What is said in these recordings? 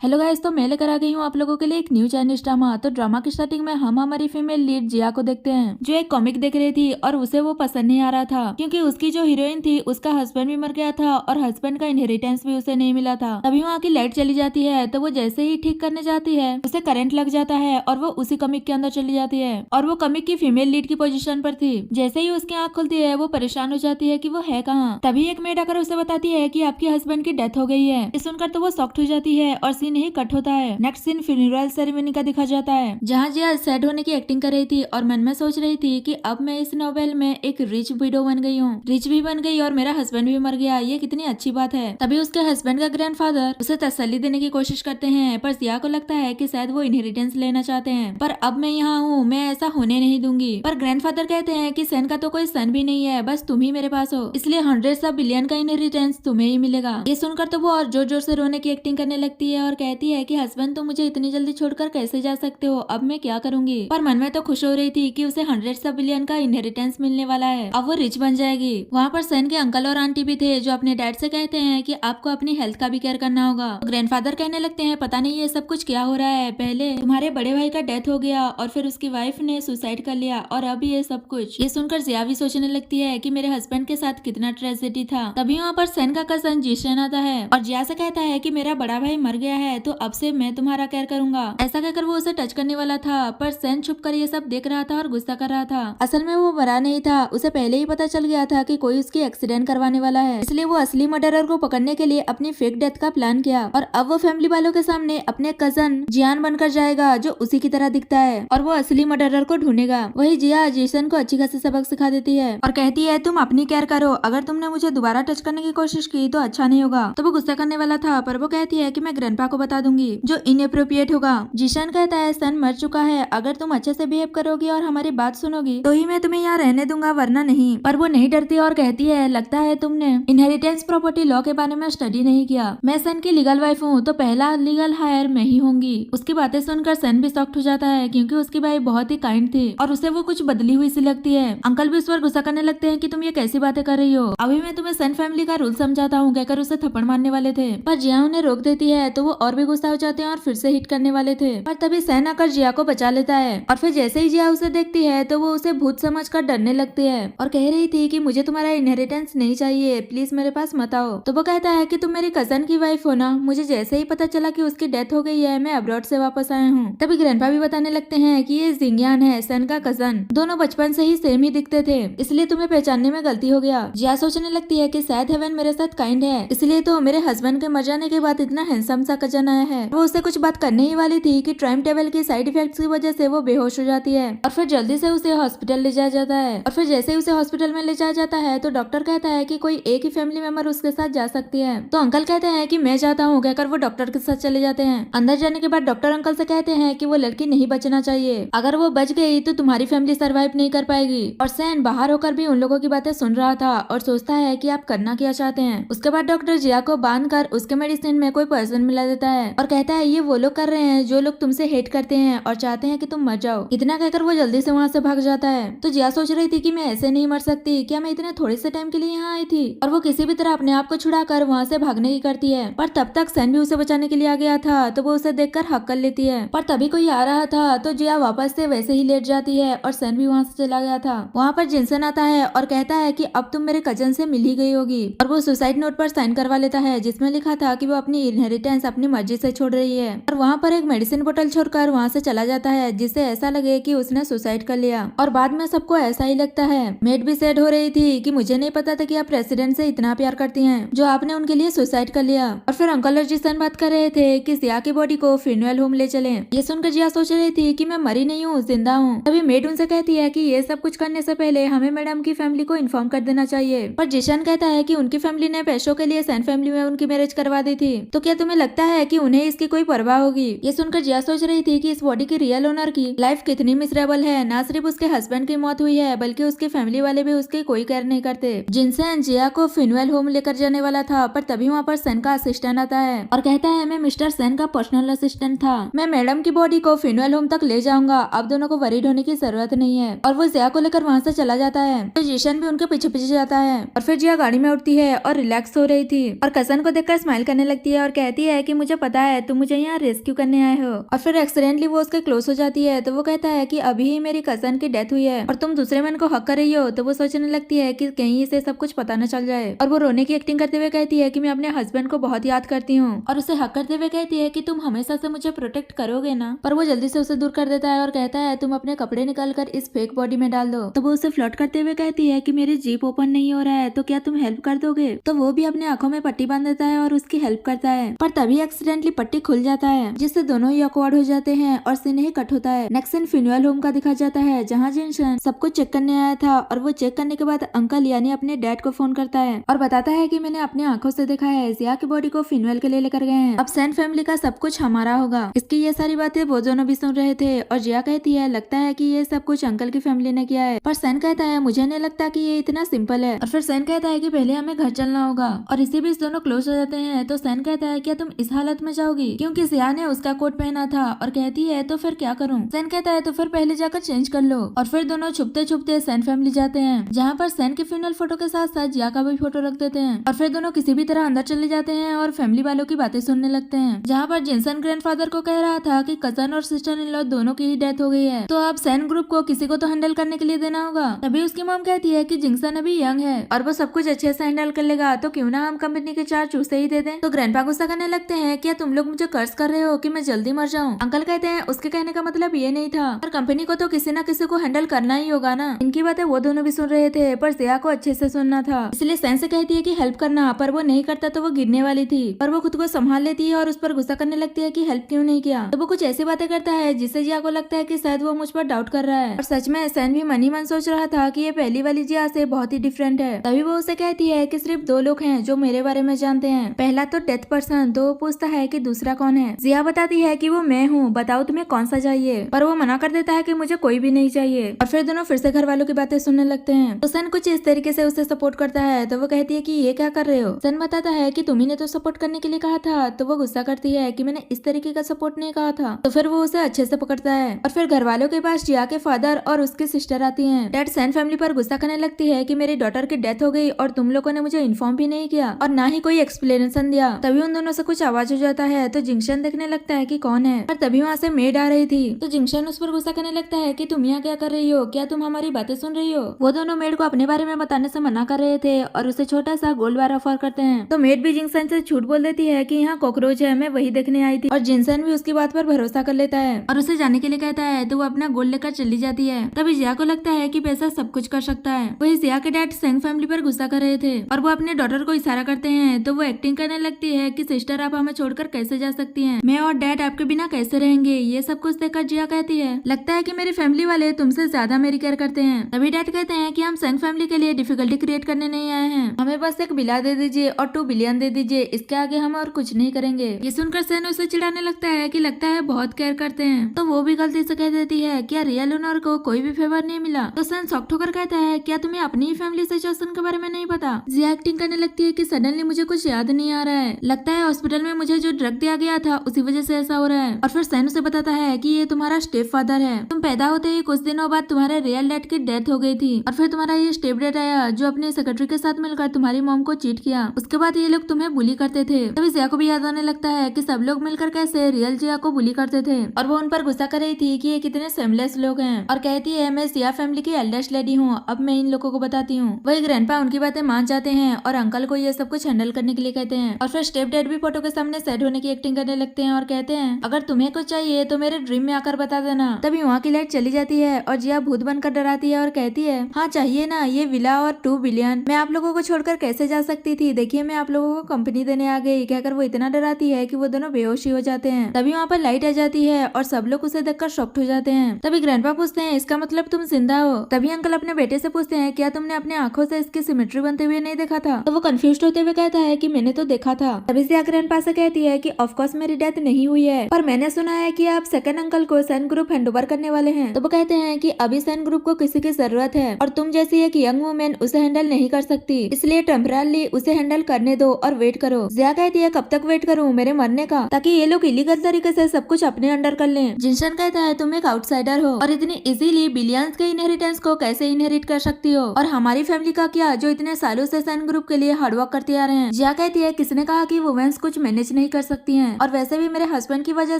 Hello guys, तो मैं लेकर आ गई हूँ आप लोगों के लिए एक न्यू चाइनीज ड्रामा। तो ड्रामा की स्टार्टिंग में हम हमारी फीमेल लीड जिया को देखते हैं, जो एक कॉमिक देख रही थी और उसे वो पसंद नहीं आ रहा था क्योंकि उसकी जो हीरोइन थी उसका हस्बैंड भी मर गया था और हस्बैंड का इनहेरिटेंस भी उसे नहीं मिला था। तभी वहाँ की लाइट चली जाती है, तो वो जैसे ही ठीक करने जाती है उसे करंट लग जाता है और वो उसी कॉमिक के अंदर चली जाती है और वो कॉमिक की फीमेल लीड की पोजीशन पर थी। जैसे ही उसकी आंख खुलती है वो परेशान हो जाती है कि वो है कहाँ। तभी एक मेड आकर उसे बताती है कि आपके हस्बैंड की डेथ हो गई है। ये सुनकर तो वो शॉक्ड हो जाती है और सीन ही कट होता है। नेक्स्ट सीन फ्यूनरल सेरेमनी का दिखा जाता है, जहाँ जिया सैड होने की एक्टिंग कर रही थी और मन में सोच रही थी कि अब मैं इस नोवेल में एक रिच विडो बन गई हूँ, रिच भी बन गई और मेरा हस्बैंड भी मर गया, ये कितनी अच्छी बात है। तभी उसके हस्बैंड का ग्रैंडफादर उसे तसल्ली देने की कोशिश करते हैं, पर जिया को लगता है कि शायद वो इनहेरिटेंस लेना चाहते हैं, पर अब मैं यहाँ हूँ, मैं ऐसा होने नहीं दूंगी। पर ग्रैंडफादर कहते हैं कि सन का तो कोई सन भी नहीं है, बस तुम ही मेरे पास हो, इसलिए 100 बिलियन का इनहेरिटेंस तुम्हें ही मिलेगा। ये सुनकर तो वो और जोर जोर से रोने की एक्टिंग करने लगती है और कहती है कि हस्बैंड तुम मुझे इतनी जल्दी छोड़कर कैसे जा सकते हो, अब मैं क्या करूंगी। पर मन में तो खुश हो रही थी कि उसे 100 बिलियन का इनहेरिटेंस मिलने वाला है, अब वो रिच बन जाएगी। वहाँ पर सन के अंकल और आंटी भी थे जो अपने डैड से कहते हैं कि आपको अपनी हेल्थ का भी केयर करना होगा। तो ग्रैंडफादर कहने लगते हैं पता नहीं ये सब कुछ क्या हो रहा है, पहले तुम्हारे बड़े भाई का डेथ हो गया और फिर उसकी वाइफ ने सुसाइड कर लिया और अब ये सब कुछ। ये सुनकर जिया भी सोचने लगती है कि मेरे हस्बैंड के साथ कितना ट्रेजेडी था। तभी वहाँ पर सन का कजन जीशन आता है और जिया से कहता है कि मेरा बड़ा भाई मर गया है, तो अब से मैं तुम्हारा केयर करूंगा। ऐसा कहकर वो उसे टच करने वाला था, पर सैन छुप कर ये सब देख रहा था और गुस्सा कर रहा था। असल में वो मरा नहीं था, उसे पहले ही पता चल गया था कि कोई उसकी एक्सीडेंट करवाने वाला है, इसलिए वो असली मर्डरर को पकड़ने के लिए अपनी फेक डेथ का प्लान किया और अब वो फैमिली वालों के सामने अपने कजन जियान बनकर जाएगा जो उसी की तरह दिखता है और वो असली मर्डरर को ढूंढेगा। वही जिया जेसन को अच्छी खासी सबक सिखा देती है और कहती है तुम अपनी केयर करो, अगर तुमने मुझे दोबारा टच करने की कोशिश की तो अच्छा नहीं होगा। तो वो गुस्सा करने वाला था, पर वो कहती है कि मैं ग्रैंडपा को बता दूंगी जो इनएप्रोप्रिएट होगा। जीशन कहता है सन मर चुका है, अगर तुम अच्छे से बिहेव करोगी और हमारी बात सुनोगी तो ही मैं तुम्हें यहाँ रहने दूंगा, वरना नहीं। पर वो नहीं डरती और कहती है लगता है तुमने इनहेरिटेंस प्रॉपर्टी लॉ के बारे में स्टडी नहीं किया, मैं सन की लीगल वाइफ हूँ तो पहला लीगल हायर मैं ही होंगी। उसकी बातें सुनकर सन भी शॉक्ड हो जाता है क्योंकि उसकी भाई बहुत ही काइंड थी और उसे वो कुछ बदली हुई सी लगती है। अंकल भी उस पर गुस्सा करने लगते हैं कि तुम ये कैसी बातें कर रही हो, अभी मैं तुम्हें सन फैमिली का रूल समझाता हूँ, कहकर उसे थप्पड़ मारने वाले थे, पर जिया उन्हें रोक देती है तो वो और भी गुस्सा हो जाते हैं और फिर से हिट करने वाले थे। पर तभी सैन आकर जिया को बचा लेता है और फिर जैसे ही जिया उसे देखती है तो वो उसे भूत समझकर डरने लगती है और कह रही थी कि मुझे तुम्हारा इनहेरिटेंस नहीं चाहिए, प्लीज मेरे पास मत आओ। तो वो कहता है कि तुम मेरी कजन की वाइफ हो ना, मुझे जैसे ही पता चला कि उसकी डेथ हो गई है मैं अब्रॉड से वापस आया हूँ। तभी ग्रैंडपा भी बताने लगते हैं कि ये जिंगियान है सैन का कजन, दोनों बचपन से ही सेम ही दिखते थे, इसलिए तुम्हें पहचानने में गलती हो गया। जिया सोचने लगती है कि शायद हेवन मेरे साथ काइंड है, इसलिए तो मेरे हस्बैंड के मर जाने के बाद इतना हैंडसम सा कजन आया है। वो उससे कुछ बात करने ही वाली थी कि टाइम टेबल की साइड इफेक्ट्स की वजह से वो बेहोश हो जाती है और फिर जल्दी से उसे हॉस्पिटल ले जाया जाता है और फिर जैसे ही उसे हॉस्पिटल में ले जाया जाता है तो डॉक्टर कहता है कि कोई एक ही फैमिली मेंबर उसके साथ जा सकती है। तो अंकल कहते हैं कि मैं जाता हूँ, कहकर वो डॉक्टर के साथ चले जाते हैं। अंदर जाने के बाद डॉक्टर अंकल से कहते हैं कि वो लड़की नहीं बचना चाहिए, अगर वो बच गई तो तुम्हारी फैमिली सर्वाइव नहीं कर पाएगी। और सैन बाहर होकर भी उन लोगों की बातें सुन रहा था और सोचता है कि आप करना क्या चाहते हैं। उसके बाद डॉक्टर जिया को बांधकर उसके मेडिसिन में कोई पॉइजन मिला देता है और कहता है ये वो लोग कर रहे हैं जो लोग तुमसे हेट करते हैं और चाहते हैं कि तुम मर जाओ। इतना कहकर वो जल्दी से वहाँ से भाग जाता है। तो जिया सोच रही थी कि मैं ऐसे नहीं मर सकती, क्या मैं इतने थोड़े से टाइम के लिए यहाँ आई थी, और वो किसी भी तरह अपने आप को छुड़ाकर वहाँ से भागने की करती है। पर तब तक सैन भी उसे बचाने के लिए आ गया था, तो वो उसे देखकर हक कर लेती है। पर तभी कोई आ रहा था तो जिया वापस से वैसे ही लेट जाती है और सैन भी वहाँ से चला गया था। वहाँ पर जिनसन आता है और कहता है कि अब तुम मेरे कजन से मिल ही गई होगी, और वो सुसाइड नोट पर साइन करवा लेता है जिसमें लिखा था कि वो अपनी इनहेरिटेंस अपनी मर्जी से छोड़ रही है। और वहाँ पर एक मेडिसिन बोतल छोड़कर वहाँ से चला जाता है जिससे ऐसा लगे कि उसने सुसाइड कर लिया, और बाद में सबको ऐसा ही लगता है। मेड भी सैड हो रही थी कि मुझे नहीं पता था कि आप प्रेसिडेंट से इतना प्यार करती हैं जो आपने उनके लिए सुसाइड कर लिया। और फिर अंकल और जिसन बात कर रहे थे कि जिया की बॉडी को फ्यूनरल होम ले चले। ये सुनकर जिया सोच रही थी कि मैं मरी नहीं हूँ, जिंदा हूँ। तभी मेड उनसे कहती है कि ये सब कुछ करने से पहले हमें मैडम की फैमिली को इन्फॉर्म कर देना चाहिए। पर जिशन कहता है कि उनकी फैमिली ने पैसों के लिए सैन फैमिली में उनकी मैरिज करवा दी थी, तो क्या तुम्हें लगता है कि उन्हें इसकी कोई परवाह होगी। ये सुनकर जिया सोच रही थी कि इस बॉडी की रियल ओनर की लाइफ कितनी मिसरेबल है, ना सिर्फ उसके हस्बैंड की मौत हुई है बल्कि उसकी फैमिली वाले भी उसकी कोई केयर नहीं करते। जिनसन जिया को फ्यूनरल होम लेकर जाने वाला था, पर तभी वहाँ पर सैन का असिस्टेंट आता है और कहता है मैं मिस्टर सैन का पर्सनल असिस्टेंट था, मैं मैडम की बॉडी को फ्यूनरल होम तक ले जाऊंगा, अब दोनों को वरीड होने की जरूरत नहीं है। और वो जिया को लेकर वहाँ से चला जाता है तो जिशन भी उनके पीछे पीछे जाता है और फिर जिया गाड़ी में उठती है और रिलैक्स हो रही थी और कसन को देखकर स्माइल करने लगती है और कहती है कि मुझे मुझे पता है तुम मुझे यहाँ रेस्क्यू करने आए हो। और फिर एक्सीडेंटली वो उसके क्लोज हो जाती है तो वो कहता है कि अभी ही मेरी कजन की डेथ हुई है और तुम दूसरे मैन को हक कर रही हो। तो वो सोचने लगती है कि कहीं इसे सब कुछ पता न चल जाए और वो रोने की एक्टिंग करते हुए कहती है कि मैं अपने हस्बैंड को बहुत याद करती हूँ और उसे हक करते हुए कहती है कि तुम हमेशा से मुझे प्रोटेक्ट करोगे ना। पर वो जल्दी से उसे दूर कर देता है और कहता है तुम अपने कपड़े निकाल कर इस फेक बॉडी में डाल दो। तो वो उसे फ्लर्ट करते हुए कहती है कि मेरी जीप ओपन नहीं हो रहा है तो क्या तुम हेल्प कर दोगे। तो वो भी अपने आंखों में पट्टी बांध देता है और उसकी हेल्प करता है। पर तभी एक्सीडेंटली पट्टी खुल जाता है जिससे दोनों ही ऑकवर्ड हो जाते हैं और सीन ही कट होता है। नेक्स्ट सीन फ्यूनरल होम का दिखा जाता है जहाँ जिनशन सब कुछ चेक करने आया था और वो चेक करने के बाद अंकल यानी अपने डैड को फोन करता है और बताता है कि मैंने अपनी आंखों से देखा है जिया की बॉडी को फ्यूनरल के लिए लेकर गए हैं। अब सैन फैमिली का सब कुछ हमारा होगा। इसकी ये सारी बातें वो दोनों भी सुन रहे थे और जिया कहती है लगता है कि ये सब कुछ अंकल की फैमिली ने किया है। पर सैन कहता है मुझे नहीं लगता कि ये इतना सिंपल है। और फिर सैन कहता है कि पहले हमें घर चलना होगा और इसी बीच दोनों क्लोज हो जाते हैं। तो सैन कहता है क्या तुम इस हालत में जाओगी क्योंकि जिया ने उसका कोट पहना था और कहती है तो फिर क्या करूँ। सैन कहता है तो फिर पहले जाकर चेंज कर लो। और फिर दोनों छुपते छुपते सैन फैमिली जाते हैं जहाँ पर सैन के फ्यूनरल फोटो के साथ साथ जिया का भी फोटो रख देते हैं। और फिर दोनों किसी भी तरह अंदर चले जाते हैं और फैमिली वालों की बातें सुनने लगते हैं जहाँ पर जिनसन ग्रैंडफादर को कह रहा था कि कजन और सिस्टर इन लॉ दोनों की ही डेथ हो गई है तो अब सैन ग्रुप को किसी को तो हैंडल करने के लिए देना होगा। तभी उसकी मॉम कहती है कि जिनसन अभी यंग है और वो सब कुछ अच्छे से हैंडल कर लेगा तो क्यों ना हम कंपनी के चार्ज उसे ही दे दें। तो ग्रैंडपा गुस्सा करने लगते हैं क्या तुम लोग मुझे कर्ज कर रहे हो कि मैं जल्दी मर जाऊं। अंकल कहते हैं उसके कहने का मतलब ये नहीं था पर कंपनी को तो किसी न किसी को हैंडल करना ही होगा ना। इनकी बातें वो दोनों भी सुन रहे थे पर जिया को अच्छे से सुनना था इसलिए सैन से कहती है कि हेल्प करना पर वो नहीं करता तो वो गिरने वाली थी पर वो खुद को संभाल लेती है और उस पर गुस्सा करने लगती है कि हेल्प क्यों नहीं किया। तो वो कुछ ऐसी बातें करता है जिससे जिया को लगता है कि शायद वो मुझ पर डाउट कर रहा है और सच में सैन भी मन ही मन सोच रहा था कि ये पहली वाली जिया से बहुत ही डिफरेंट है। तभी वो उसे कहती है कि सिर्फ दो लोग हैं जो मेरे बारे में जानते हैं, पहला तो डेथ पर्सन। तो वो पूछता है कि दूसरा कौन है। जिया बताती है कि वो मैं हूँ, बताओ तुम्हें कौन सा चाहिए। पर वो मना कर देता है कि मुझे कोई भी नहीं चाहिए। और फिर दोनों फिर से घर वालों की बातें सुनने लगते हैं। तो सैन कुछ इस तरीके से उसे सपोर्ट करता है। तो वो कहती है कि ये क्या कर रहे हो। सैन बताता है कि तुम्ही ने तो सपोर्ट करने के लिए कहा था। तो वो गुस्सा करती है कि मैंने इस तरीके का सपोर्ट नहीं कहा था। तो फिर वो उसे अच्छे से पकड़ता है और फिर घर वालों के पास जिया के फादर और उसकी सिस्टर आती हैं। डैड सैन फैमिली पर गुस्सा करने लगती है कि मेरी डॉटर की डेथ हो गई और तुम लोगों ने मुझे इन्फॉर्म भी नहीं किया और ना ही कोई एक्सप्लेनेशन दिया। तभी उन दोनों से कुछ आवाज हो जाता है। तो जिंक्शन देखने लगता है कि कौन है और तभी वहाँ से मेड आ रही थी। तो जिंक्शन उस पर गुस्सा करने लगता है कि तुम यहाँ क्या कर रही हो, क्या तुम हमारी बातें सुन रही हो। वो दोनों मेड को अपने बारे में बताने से मना कर रहे थे और उसे छोटा सा गोल्ड बार ऑफर करते हैं। तो मेड भी जिंक्शन से झूठ बोल देती है कि यहाँ कॉकरोच है, मैं वही देखने आई थी। और जिंक्शन भी उसकी बात पर भरोसा कर लेता है और उसे जाने के लिए कहता है। तो वो अपना गोल्ड लेकर चली जाती है। तभी जिया को लगता है कि पैसा सब कुछ कर सकता है। वही जिया के डैड सेंग फैमिली पर गुस्सा कर रहे थे और वो अपने डॉटर को इशारा करते हैं। तो वो एक्टिंग करने लगती है कि सिस्टर आप हमें छोड़कर कैसे जा सकती हैं, मैं और डैड आपके बिना कैसे रहेंगे। ये सब कुछ देखकर जिया कहती है लगता है कि मेरी फैमिली वाले तुमसे ज्यादा मेरी केयर करते हैं। तभी डैड कहते हैं कि हम सेंग फैमिली के लिए डिफिकल्टी क्रिएट करने नहीं आए हैं, हमें बस एक बिला दे दीजिए और 2 बिलियन दे दीजिए, इसके आगे हम और कुछ नहीं करेंगे। ये सुनकर सैन उसे चिढ़ाने लगता है कि लगता है बहुत केयर करते हैं। तो वो भी गलती से कह देती है क्या रियल ओनर को कोई भी फेवर नहीं मिला। तो सैन शॉक्ड होकर कहता है क्या तुम्हें अपनी ही फैमिली सिचुएशन के बारे में नहीं पता। जिया एक्टिंग करने लगती है कि सडनली मुझे कुछ याद नहीं आ रहा है, लगता है हॉस्पिटल में मुझे जो ड्रग दिया गया था उसी वजह से ऐसा हो रहा है। और फिर सैन उसे बताता है कि ये तुम्हारा स्टेप फादर है, तुम पैदा होते ही कुछ दिनों बाद तुम्हारे रियल डैड की डेथ हो गई थी और फिर तुम्हारा ये स्टेप डैड आया जो अपने सेक्रेटरी के साथ मिलकर तुम्हारी मॉम को चीट किया। उसके बाद ये लोग तुम्हें बुली करते थे। तभी जिया को भी याद आने लगता है कि सब लोग मिलकर कैसे रियल जिया को बुली करते थे और वो उन पर गुस्सा कर रही थी कि ये कितने सेमलेस लोग हैं। और कहती है मैं जिया फैमिली की एल्डेस्ट लेडी हूँ, अब मैं इन लोगों को बताती हूँ। वही ग्रैंडपा उनकी बातें मान जाते हैं और अंकल को ये सब कुछ हैंडल करने के लिए कहते हैं। और फिर स्टेप डैड भी फोटो के सामने सेट होने की एक्टिंग करने लगते हैं और कहते हैं अगर तुम्हें कुछ चाहिए तो मेरे ड्रीम में आकर बता देना। तभी वहाँ की लाइट चली जाती है और जिया भूत बनकर डराती है और कहती है हाँ चाहिए ना, ये विला और 2 बिलियन, मैं आप लोगों को छोड़कर कैसे जा सकती थी, देखिए मैं आप लोगों को कंपनी देने आ गई। कहकर वो इतना डराती है कि वो दोनों बेहोशी हो जाते हैं। तभी वहाँ पर लाइट आ जाती है और सब लोग उसे देखकर शॉक्ड हो जाते हैं। तभी ग्रैंडपा पूछते हैं इसका मतलब तुम जिंदा हो। तभी अंकल अपने बेटे से पूछते हैं क्या तुमने अपने आंखों से इसकी सिमेट्री बनते हुए नहीं देखा था। तो वो कंफ्यूज होते हुए कहता है कि मैंने तो देखा था। तभी से ग्रैंडपा से कहती है कि ऑफ कोर्स मेरी डेथ नहीं हुई है, पर मैंने सुना है कि आप सेकंड अंकल को सैन ग्रुप हैंडओवर करने वाले हैं। तो वो कहते हैं कि अभी सैन ग्रुप को किसी की जरूरत है और तुम जैसी एक यंग वुमेन उसे हैंडल नहीं कर सकती, इसलिए टेम्पररी उसे हैंडल करने दो और वेट करो। जिया कहती है कब तक वेट करूं, मेरे मरने का, ताकि ये लोग इलीगल तरीके से सब कुछ अपने अंडर कर लें। जिनशन कहता है तुम एक आउटसाइडर हो और इतनी इजीली बिलियंस के इनहेरिटेंस को कैसे इनहेरिट कर सकती हो, और हमारी फैमिली का क्या जो इतने सालों से सैन ग्रुप के लिए हार्डवर्क करते आ रहे हैं। जिया कहती है किसने कहा कि वुमेन्स कुछ मैनेज नहीं कर सकती हैं। और वैसे भी मेरे हस्बैंड की वजह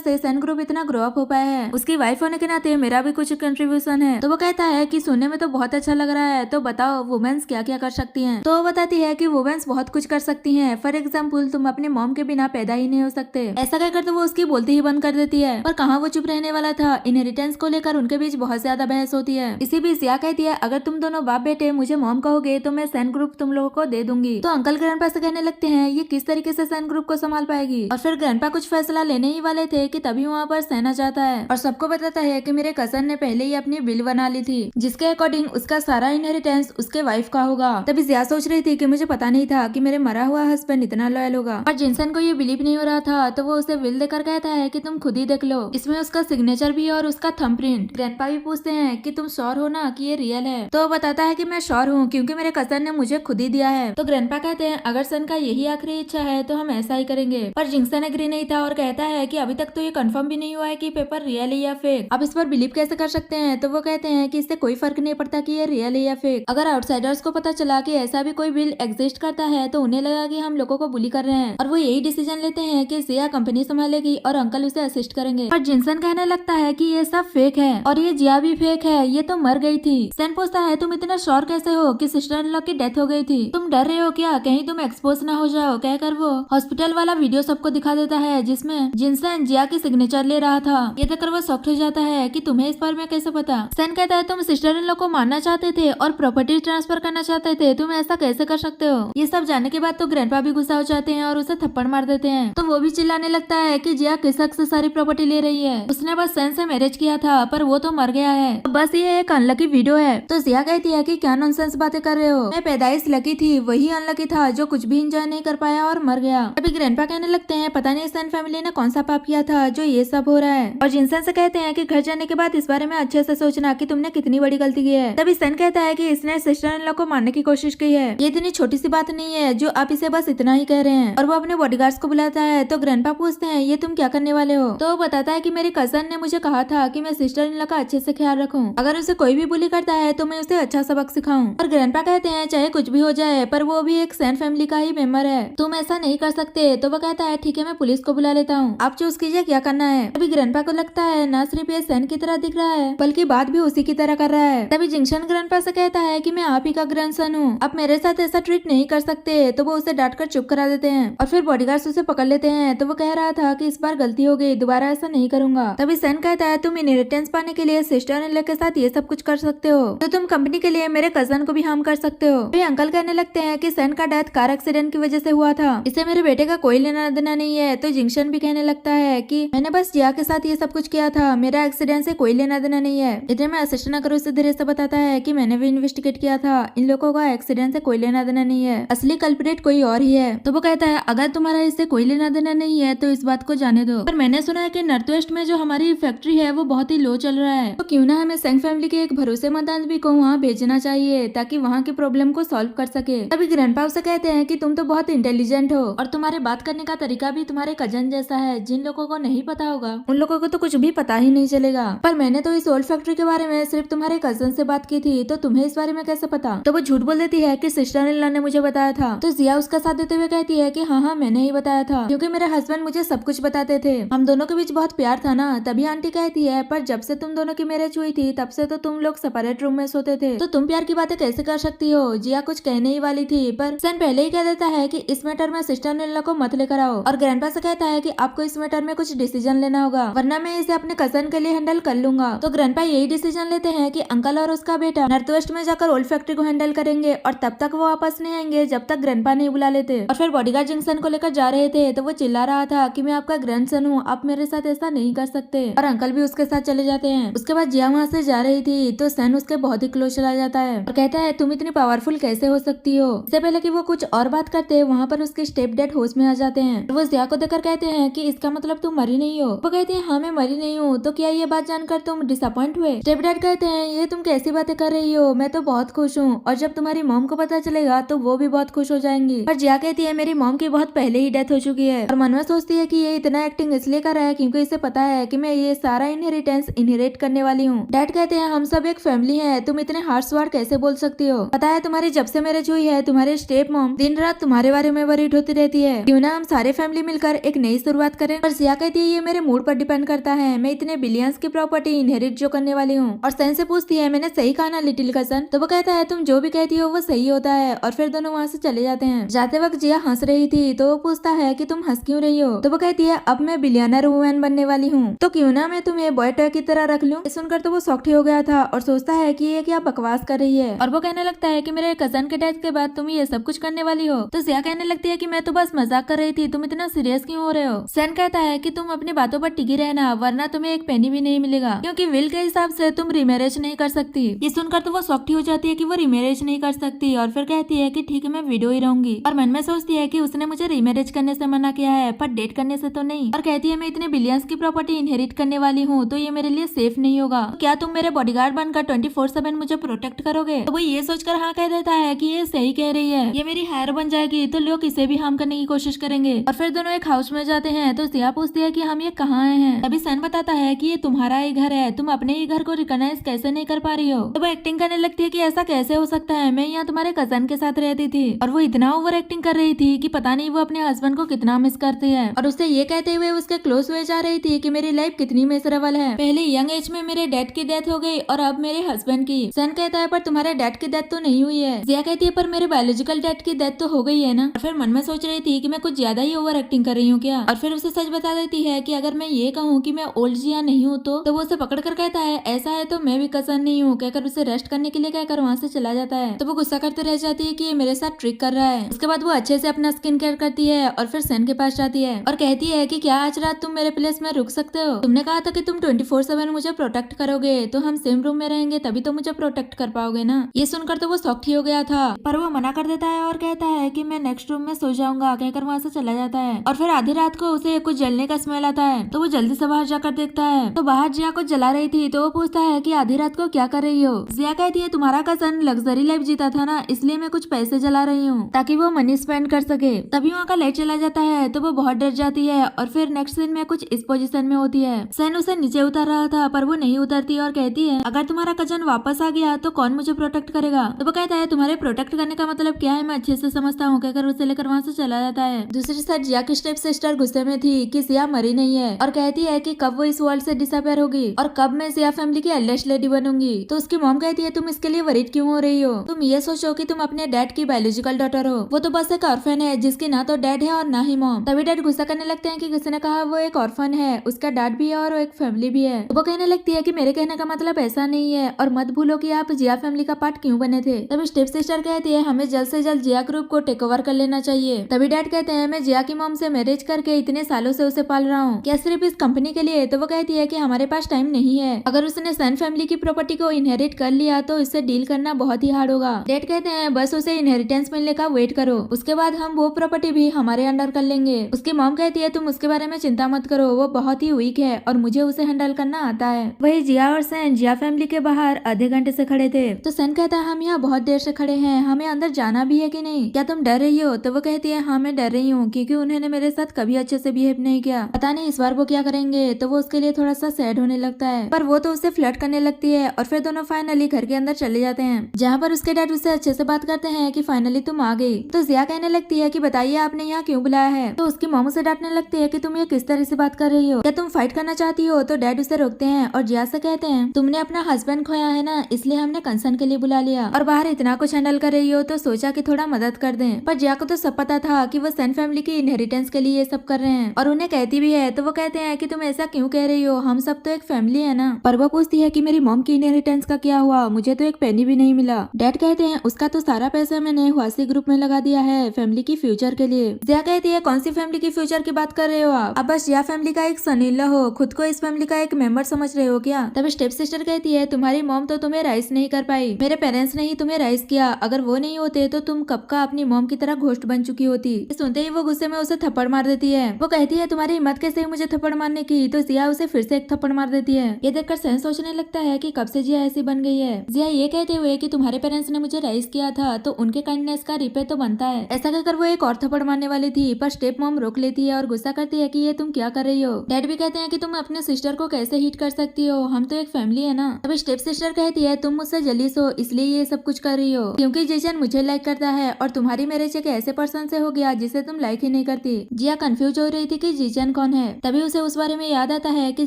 से सन ग्रुप इतना ग्रो अप हो पाया है। उसकी वाइफ होने के नाते मेरा भी कुछ कंट्रीब्यूशन है। तो वो कहता है कि सुनने में तो बहुत अच्छा लग रहा है, तो बताओ वुमेन्स क्या क्या कर सकती हैं। तो वो बताती है कि वुमेन्स बहुत कुछ कर सकती हैं। फॉर एग्जाम्पल तुम अपने मॉम के बिना पैदा ही नहीं हो सकते। ऐसा कहकर तो वो उसकी बोलती ही बंद कर देती है। पर कहाँ वो चुप रहने वाला था। इनहेरिटेंस को लेकर उनके बीच बहुत ज्यादा बहस होती है। इसी बीच जिया कहती है अगर तुम दोनों बाप बेटे मुझे मॉम कहोगे तो मैं सन ग्रुप तुम लोगों को दे दूंगी। तो अंकल ग्रैंडपा से कहने लगते हैं ये किस तरीके से सन ग्रुप को संभाल पाएगी। और फिर ग्रैंडपा कुछ फैसला लेने ही वाले थे कि तभी वहाँ पर सन आ जाता है और सबको बताता है कि मेरे कजन ने पहले ही अपनी बिल बना ली थी जिसके अकॉर्डिंग उसका सारा इनहेरिटेंस उसके वाइफ का होगा। तभी जिया सोच रही थी कि मुझे पता नहीं था कि मेरे मरा हुआ हस्बैंड इतना लॉयल होगा। पर जिनसन को ये बिलीव नहीं हो रहा था तो वो उसे विल देकर कहता है कि तुम खुद ही देख लो, इसमें उसका सिग्नेचर भी है और उसका थंबप्रिंट। ग्रैंडपा भी पूछते हैं कि तुम श्योर हो ना कि ये रियल है। तो वो बताता है कि मैं श्योर हूँ क्योंकि मेरे कजन ने मुझे खुद ही दिया है। तो ग्रैंडपा कहते हैं अगर सन का यही आखिरी इच्छा है तो हम ऐसा ही करेंगे। पर जिंगसन एग्री नहीं था और कहता है कि अभी तक तो ये कंफर्म भी नहीं हुआ है कि पेपर रियल है या फेक, आप इस पर बिलीव कैसे कर सकते हैं। तो वो कहते हैं कि इससे कोई फर्क नहीं पड़ता कि ये रियल है या फेक। अगर आउटसाइडर्स को पता चला कि ऐसा भी कोई बिल एग्जिस्ट करता है तो उन्हें लगा कि हम लोगों को बुली कर रहे हैं और वो यही डिसीजन लेते हैं कि जिया कंपनी संभालेगी और अंकल उसे असिस्ट करेंगे। पर जिनसन कहने लगता है कि ये सब फेक है और ये जिया भी फेक है, ये तो मर गई थी। सन पूछता है तुम इतना श्योर कैसे हो कि सिस्टर इन लॉ की डेथ हो गई थी, तुम डर रहे हो क्या कहीं तुम एक्सपोज ना हो जाओ। कहकर वो हॉस्पिटल वाला वीडियो सबको दिखा देता है जिसमें जिनसन जिया की सिग्नेचर ले रहा था। ये देखकर वो शॉक्ड हो जाता है कि तुम्हें इस बारे में कैसे पता। सन कहता है तुम सिस्टर इन लॉ को मारना चाहते थे और प्रॉपर्टी ट्रांसफर करना चाहते थे, तुम ऐसा कैसे कर सकते हो। ये सब जानने के बाद तो ग्रैंडपा भी गुस्सा हो जाते हैं और उसे थप्पड़ मार देते हैं। तो वो भी चिल्लाने लगता है कि जिया किस हक से सारी प्रॉपर्टी ले रही है, उसने बस सन से मैरिज किया था पर वो तो मर गया है, बस ये एक अनलकी वीडियो है। तो जिया कहती है कि क्या नॉनसेंस बातें कर रहे हो, मैं पैदाइश लकी थी, वही अनलकी था जो कुछ भी एंजॉय नहीं कर पाया और मर गया। अभी ग्रैंडपा कहने लगते हैं पता नहीं सन फैमिली ने कौन सा पाप किया था जो ये सब हो रहा है। और जिनसन से कहते हैं कि घर जाने के बाद इस बारे में अच्छे से सोचना कि तुमने कितनी बड़ी गलती की है। तभी सन कहता है कि इसने सिस्टर इन लॉ को मारने की कोशिश की है, ये इतनी छोटी सी बात नहीं है जो आप इसे बस इतना ही कह रहे हैं। और वो अपने बॉडीगार्ड्स को बुलाता है। तो ग्रैंडपा पूछते हैं ये तुम क्या करने वाले हो। तो वो बताता है कि मेरे कजन ने मुझे कहा था कि मैं सिस्टर इन लॉ का अच्छे से ख्याल रखूं, अगर उसे कोई भी बुली करता है तो मैं उसे अच्छा सबक सिखाऊं। और ग्रैंडपा कहते हैं चाहे कुछ भी हो जाए पर वो भी एक सैन फैमिली का ही मेंबर है, तुम ऐसा नहीं कर सकते। तो वो कहता है ठीक है मैं पुलिस को बुला लेता हूँ, आप चूज कीजिए क्या करना है। अभी ग्रैंडपा को लगता है न सिर्फ ये सैन की तरह दिख रहा है बल्कि बात भी उसी की तरह कर रहा है। तभी जिंगशन ग्रैंडपा से कहता है कि मैं आप ही का ग्रैंडसन हूँ, आप मेरे साथ ऐसा ट्रीट नहीं कर सकते। तो वो उसे डांट कर चुप करा देते हैं और फिर बॉडीगार्ड्स उसे पकड़ लेते हैं। तो वो कह रहा था कि इस बार गलती हो गई, दोबारा ऐसा नहीं करूंगा। तभी सैन कहता है तुम इनहेरिटेंस पाने के लिए सिस्टर इन लॉ के साथ ये सब कुछ कर सकते हो तो तुम कंपनी के लिए मेरे कजन को भी हार्म कर सकते हो। तो अंकल कहने लगते हैं कि सैन का डेथ कार एक्सीडेंट की वजह से हुआ था, इसे मेरे बेटे का कोई लेना देना नहीं है। तो जिंगशन भी कहने लगता है कि मैंने बस जिया के साथ ये सब कुछ किया था, मेरा एक्सीडेंट से कोई लेना देना नहीं है। इतने में असिस्ट न करो उसे धीरे से बताता है कि मैंने भी इन्वेस्टिगेट किया था, इन लोगों का एक्सीडेंट से कोई लेना देना नहीं है, असली कल्प्रिट कोई और ही है। तो वो कहता है अगर तुम्हारा इससे कोई लेना देना नहीं है तो इस बात को जाने दो, पर मैंने सुना है कि नॉर्थ वेस्ट में जो हमारी फैक्ट्री है वो बहुत ही लो चल रहा है, तो क्यों ना हमें सेंग फैमिली के एक भरोसेमंद आदमी को वहाँ भेजना चाहिए ताकि वहाँ की प्रॉब्लम को सॉल्व कर सके। तभी ग्रैंडपा उसे कहते हैं कि तुम तो बहुत इंटेलिजेंट हो और तुम्हारे बात करने का तरीका भी तुम्हारे कजन जैसा है, जिन लोगों को नहीं पता होगा उन लोगों को तो कुछ भी पता ही नहीं चलेगा, पर मैंने तो इस ओल्ड फैक्ट्री के बारे में सिर्फ तुम्हारे कजन से बात की थी, तो तुम्हें इस बारे में कैसे पता। तो वो झूठ बोल देती है कि सिस्टर इन लॉ ने मुझे बताया था। तो जिया उसका साथ देते हुए कहती है कि हाँ मैंने ही बताया था क्योंकि मेरे हस्बैंड मुझे सब कुछ बताते थे, हम दोनों के बीच बहुत प्यार था ना। तभी आंटी कहती है पर जब से तुम दोनों की मैरिज हुई थी तब से तो तुम लोग सेपरेट रूम में सोते थे, तो तुम प्यार की बातें कैसे कर सकती हो। जिया कुछ कहने ही वाली थी पर सन पहले ही कह देता है कि इस मैटर में सिस्टर इन लॉ को मत लेकर आओ और ग्रैंडपा से कहता है कि आपको इस मैटर में कुछ डिसीजन लेना होगा वरना मैं इसे अपने कजन के लिए हैंडल कर लूंगा। तो ग्रैंडपा यही डिसीजन लेते हैं कि अंकल और उसका बेटा नॉर्थ वेस्ट में जाकर ओल्ड फैक्ट्री को हैंडल करेंगे और तब तक वो वापस नहीं आएंगे जब तक ग्रैंडपा नहीं बुला लेते। और फिर बॉडीगार्ड जिंगसन को लेकर जा रहे थे तो वो चिल्ला रहा था कि मैं आपका ग्रैंडसन हूँ, आप मेरे साथ ऐसा नहीं कर सकते, और अंकल भी उसके साथ चले जाते हैं। उसके बाद जिया वहाँ से जा रही थी तो सन उसके बहुत ही क्लोज चला जाता है और कहता है तुम इतनी पावरफुल कैसे हो सकती हो। इससे पहले कि वो कुछ और बात करते वहाँ पर उसके स्टेप डैड होश में आ जाते हैं। वो जिया को देखकर कहते हैं कि इसका मतलब तुम मरी नहीं हो। वो कहती है हाँ मैं मरी नहीं हूँ, तो क्या ये बात जानकर तुम डिसअपॉइंट हुए। स्टेप डैड कहते हैं ये तुम कैसी बातें कर रही हो, मैं तो बहुत खुश हूँ और जब तुम्हारी मॉम को पता चलेगा तो वो भी बहुत खुश हो जाएंगी। पर जिया कहती है मेरी मॉम की बहुत पहले ही डेथ हो चुकी है और मनवा सोचती है कि ये इतना एक्टिंग इसलिए कर रहा है क्योंकि इसे पता है कि मैं ये सारा इनहेरिटेंस इनहेरिट करने वाली हूँ। डैड कहते हैं हम सब एक फैमिली है, तुम इतने हार्श वर्ड कैसे बोल सकती हो, पता है तुम्हारी जब से मैरिज हुई है तुम्हारे स्टेप मॉम दिन रात तुम्हारे बारे में वरीड होती रहती है, क्यों ना हम सारे सारे फैमिली मिलकर एक नई शुरुआत करें। पर जिया कहती है ये मेरे मूड पर डिपेंड करता है, मैं इतने बिलियंस की प्रॉपर्टी इनहेरिट जो करने वाली हूँ। और सन से पूछती है मैंने सही कहा ना लिटिल कजन? तो वो कहता है तुम जो भी कहती हो वो सही होता है। और फिर दोनों वहाँ से चले जाते हैं। जाते वक्त जिया हंस रही थी तो वो पूछता है कि तुम हंस क्यों रही हो? तो वो कहती है अब मैं बिलियनर वुमेन बनने वाली हूँ, तो क्यों ना मैं तुम्हें बॉय टॉय की तरह रख लूं। सुनकर तो वो शॉक्ड हो गया था और सोचता है कि ये क्या बकवास कर रही है। और वो कहने लगता है कि मेरे कजन के डेथ के बाद तुम ये सब कुछ करने वाली हो। तो जिया कहने लगती है कि मैं तो बस मजाक कर रही थी, तुम इतना सीरियस क्यों हो रहे हो? सन कहता है कि तुम अपनी बातों पर टिकी रहना वरना तुम्हें एक पेनी भी नहीं मिलेगा, क्योंकि विल के हिसाब से तुम रिमैरेज नहीं कर सकती। ये सुनकर तो वो शॉक्ड हो जाती है कि वो रिमैरेज नहीं कर सकती और फिर कहती है कि ठीक है मैं विडो ही रहूंगी। और मन में सोचती है कि उसने मुझे रिमैरेज करने से मना किया है पर डेट करने से तो नहीं। और कहती है मैं इतने बिलियंस की प्रॉपर्टी इनहेरिट करने वाली हूँ तो ये मेरे लिए सेफ नहीं होगा। तो क्या तुम मेरे बॉडीगार्ड बनकर 24/7 मुझे प्रोटेक्ट करोगे? तो वो ये सोचकर हाँ कह देता है कि ये सही कह रही है, ये मेरी हायर बन जाएगी तो लोग इसे भी हार्म करने की कोशिश करेंगे। और फिर दोनों एक हाउस में जाते हैं तो जिया पूछती है कि हम ये कहाँ आए हैं? तभी सन बताता है कि ये तुम्हारा ही घर है, तुम अपने ही घर को रिकॉग्नाइज कैसे नहीं कर पा रही हो? तो वो एक्टिंग करने लगती है कि ऐसा कैसे हो सकता है, मैं यहाँ तुम्हारे कजन के साथ रहती थी। और वो इतना ओवर एक्टिंग कर रही थी कि पता नहीं वो अपने हस्बैंड को कितना मिस करती है। और उससे ये कहते हुए उसके क्लोज हुए जा रही थी कि मेरी लाइफ कितनी मिजरेबल है, पहले यंग एज में मेरे डैड की डेथ हो गई और अब मेरे हस्बैंड की। सन कहता है पर तुम्हारे डैड की डेथ तो नहीं हुई है। जिया कहती है पर मेरे बायोलॉजिकल डैड की डेथ तो हो गई है ना। और फिर मन में सोच रही थी कि मैं कुछ ज्यादा ही ओवर एक्टिंग कर रही हूँ क्या। और फिर उसे सच बता देती है कि अगर मैं ये कहूँ कि मैं ओल्ड जिया नहीं हूँ तो वो उसे पकड़ कर कहता है ऐसा है तो मैं भी कजन नहीं हूँ, कहकर उसे रेस्ट करने के लिए कहकर वहाँ से चला जाता है। तो वो गुस्सा करते रह जाती है कि ये मेरे साथ ट्रिक कर रहा है। उसके बाद वो अच्छे से अपना स्किन केयर करती है और फिर सन के पास जाती है और कहती है कि क्या आज रात तुम मेरे प्लेस में रुक सकते हो? तुमने कहा था कि तुम 24/7 मुझे प्रोटेक्ट करोगे, तो हम सेम रूम में रहेंगे तभी तो मुझे प्रोटेक्ट कर पाओगे ना। ये सुनकर तो वो शॉक्ड ही हो गया था पर वो मना कर देता है और कहता है कि मैं नेक्स्ट रूम में सो जाऊंगा, कहकर वहाँ से चला जाता है। और फिर आधी रात को उसे कुछ जलने का स्मेल आता है तो वो जल्दी से बाहर जाकर देखता है तो बाहर जिया कुछ जला रही थी। तो वो पूछता है कि आधी रात को क्या कर रही हो? जिया कहती है तुम्हारा कजन लग्जरी लाइफ जीता था ना, इसलिए मैं कुछ पैसे जला रही हूँ ताकि वो मनी स्पेंड कर सके। तभी वहाँ का लाइट चला जाता है तो वो बहुत डर जाती है और फिर नेक्स्ट सीन में कुछ इस पोजीशन में होती है। सन उसे नीचे उतर रहा था पर वो नहीं उतरती और कहती है अगर तुम्हारा कजन वापस आ गया तो कौन मुझे प्रोटेक्ट करेगा? तो वो कहता है तुम्हारे प्रोटेक्ट करने का मतलब क्या है मैं अच्छे से समझता हूँ, कहकर उसे लेकर वहाँ से चला जाता है। दूसरी साइड जिया की स्टेप सिस्टर गुस्से में थी कि जिया मरी नहीं है और कहती है कि कब वो इस वर्ल्ड से डिसअपेयर होगी और कब मैं जिया फैमिली की एल्डेस्ट लेडी बनूंगी। तो उसकी मॉम कहती है तुम इसके लिए वरीड क्यों हो रही हो? तुम ये सोचो कि तुम अपने डैड की बायोलॉजिकल डॉटर हो, वो तो बस एक ऑर्फन है जिसकी ना तो डैड है और ना ही मॉम। तभी डैड गुस्सा करने लगते हैं कि किसी ने कहा वो एक ऑर्फन है, उसका डैड भी है और एक फैमिली भी है। तो वो कहने लगती है कि मेरे कहने का मतलब ऐसा नहीं है और मत भूलो कि आप जिया फैमिली का पार्ट क्यों बने थे। तभी स्टेप सिस्टर कहती है हमें जल्द से जल्द जिया ग्रुप को टेक ओवर कर लेना चाहिए। तभी डैड कहते हैं मैं जिया की मॉम से मैरिज करके इतने सालों से उसे पाल रहा हूँ, क्या सिर्फ इस कंपनी के लिए? तो वो कहती है कि हमारे पास टाइम नहीं है, अगर उसने सन फैमिली की प्रॉपर्टी को इनहेरिट कर लिया तो इससे डील करना बहुत ही हार्ड होगा। डैड कहते हैं बस उसे इनहेरिटेंस मिलने का वेट करो, उसके बाद हम वो प्रॉपर्टी भी हमारे अंडर कर लेंगे। उसकी मॉम कहती है तुम उसके बारे में चिंता मत करो, वो बहुत ही वीक है और मुझे उसे हैंडल करना आता है। वही जिया और सन जिया फैमिली के बाहर आधे घंटे से खड़े थे तो सन कहता है हम यहाँ बहुत देर से खड़े हैं, हमें अंदर जाना भी है कि नहीं, क्या तुम डर रही हो? तो वो कहती है हाँ मैं डर रही हूँ क्योंकि उन्होंने मेरे साथ कभी अच्छे से बिहेव नहीं किया, पता नहीं इस बार वो क्या करेंगे। तो वो उसके लिए थोड़ा सा सैड होने लगता है पर वो तो उससे फ्लर्ट करने लगती है और फिर दोनों फाइनली घर के अंदर चले जाते हैं जहाँ पर उसके डैड उससे अच्छे से बात करते हैं कि फाइनली तुम आ गई। तो जिया कहने लगती है कि बताइए आपने यहाँ क्यों बुलाया है? तो उसकी मॉम उसे डांटने लगती है कि तुम ये किस तरह से बात कर रही हो, क्या तुम फाइट करना चाहती हो? तो डैड उसे रोकते हैं और जिया से कहते हैं तुमने अपना हस्बैंड खोया है ना, इसलिए हमने कंसर्न के लिए बुला लिया और बाहर इतना कुछ हैंडल कर रही हो तो सोचा कि थोड़ा मदद कर दें। पर जिया को तो सब पता था कि वो सन फैमिली की इनहेरिटेंस के लिए ये सब कर रहे हैं और उन्हें कहती भी है। तो वो कहते हैं कि तुम ऐसा क्यों कह रही हो, हम सब तो एक फैमिली है ना। पर वो पूछती है कि मेरी मॉम की इनहेरिटेंस का क्या हुआ, मुझे तो एक पेनी भी नहीं मिला। डैड कहते हैं उसका तो सारा पैसा मैंने हुआसी ग्रुप में लगा दिया है फैमिली की फ्यूचर के लिए। जिया कहती है कौन सी फैमिली की फ्यूचर की बात कर रहे हो आप? अब बस जिया फैमिली का एक सन इन लॉ हो, खुद को इस फैमिली का एक मेंबर समझ रहे हो क्या? तभी स्टेप सिस्टर कहती है तुम्हारी मॉम तो तुम्हें राइस नहीं कर पाई, मेरे पेरेंट्स ने ही तुम्हें राइस किया, अगर वो नहीं होते तो तुम कब का अपनी मॉम की तरह घोस्ट बन चुकी होती। सुनते ही वो गुस्से में उसे थप्पड़ मार देती है। वो कहती है तुम्हारी हिम्मत कैसे मुझे थप्पड़ मारने की? तो जिया उसे फिर से एक थप्पड़ मार देती है। ये देखकर सहन सोचने लगता है कि कब से जिया ऐसी बन गई है। जिया ये कहते हुए कि तुम्हारे पेरेंट्स ने मुझे राइस किया था तो उनके काइंडनेस का रिपे तो बनता है। ऐसा कहकर वो एक और थप्पड़ मारने वाली थी पर स्टेप मॉम रोक लेती है और गुस्सा करती है कि ये तुम क्या कर रही हो। डैड भी कहते हैं कि तुम अपने सिस्टर को कैसे हिट कर सकती हो, हम तो एक फैमिली है ना। तभी स्टेप सिस्टर कहती है तुम मुझसे जलीस हो इसलिए ये सब कुछ कर रही हो, क्योंकि जेसन मुझे लाइक करता है और तुम्हारी मैरिज एक ऐसे पर्सन से हो गया जिसे तुम लाइक ही नहीं करती। जिया कंफ्यूज हो रही थी कि जीचन कौन है। तभी उसे उस बारे में याद आता है कि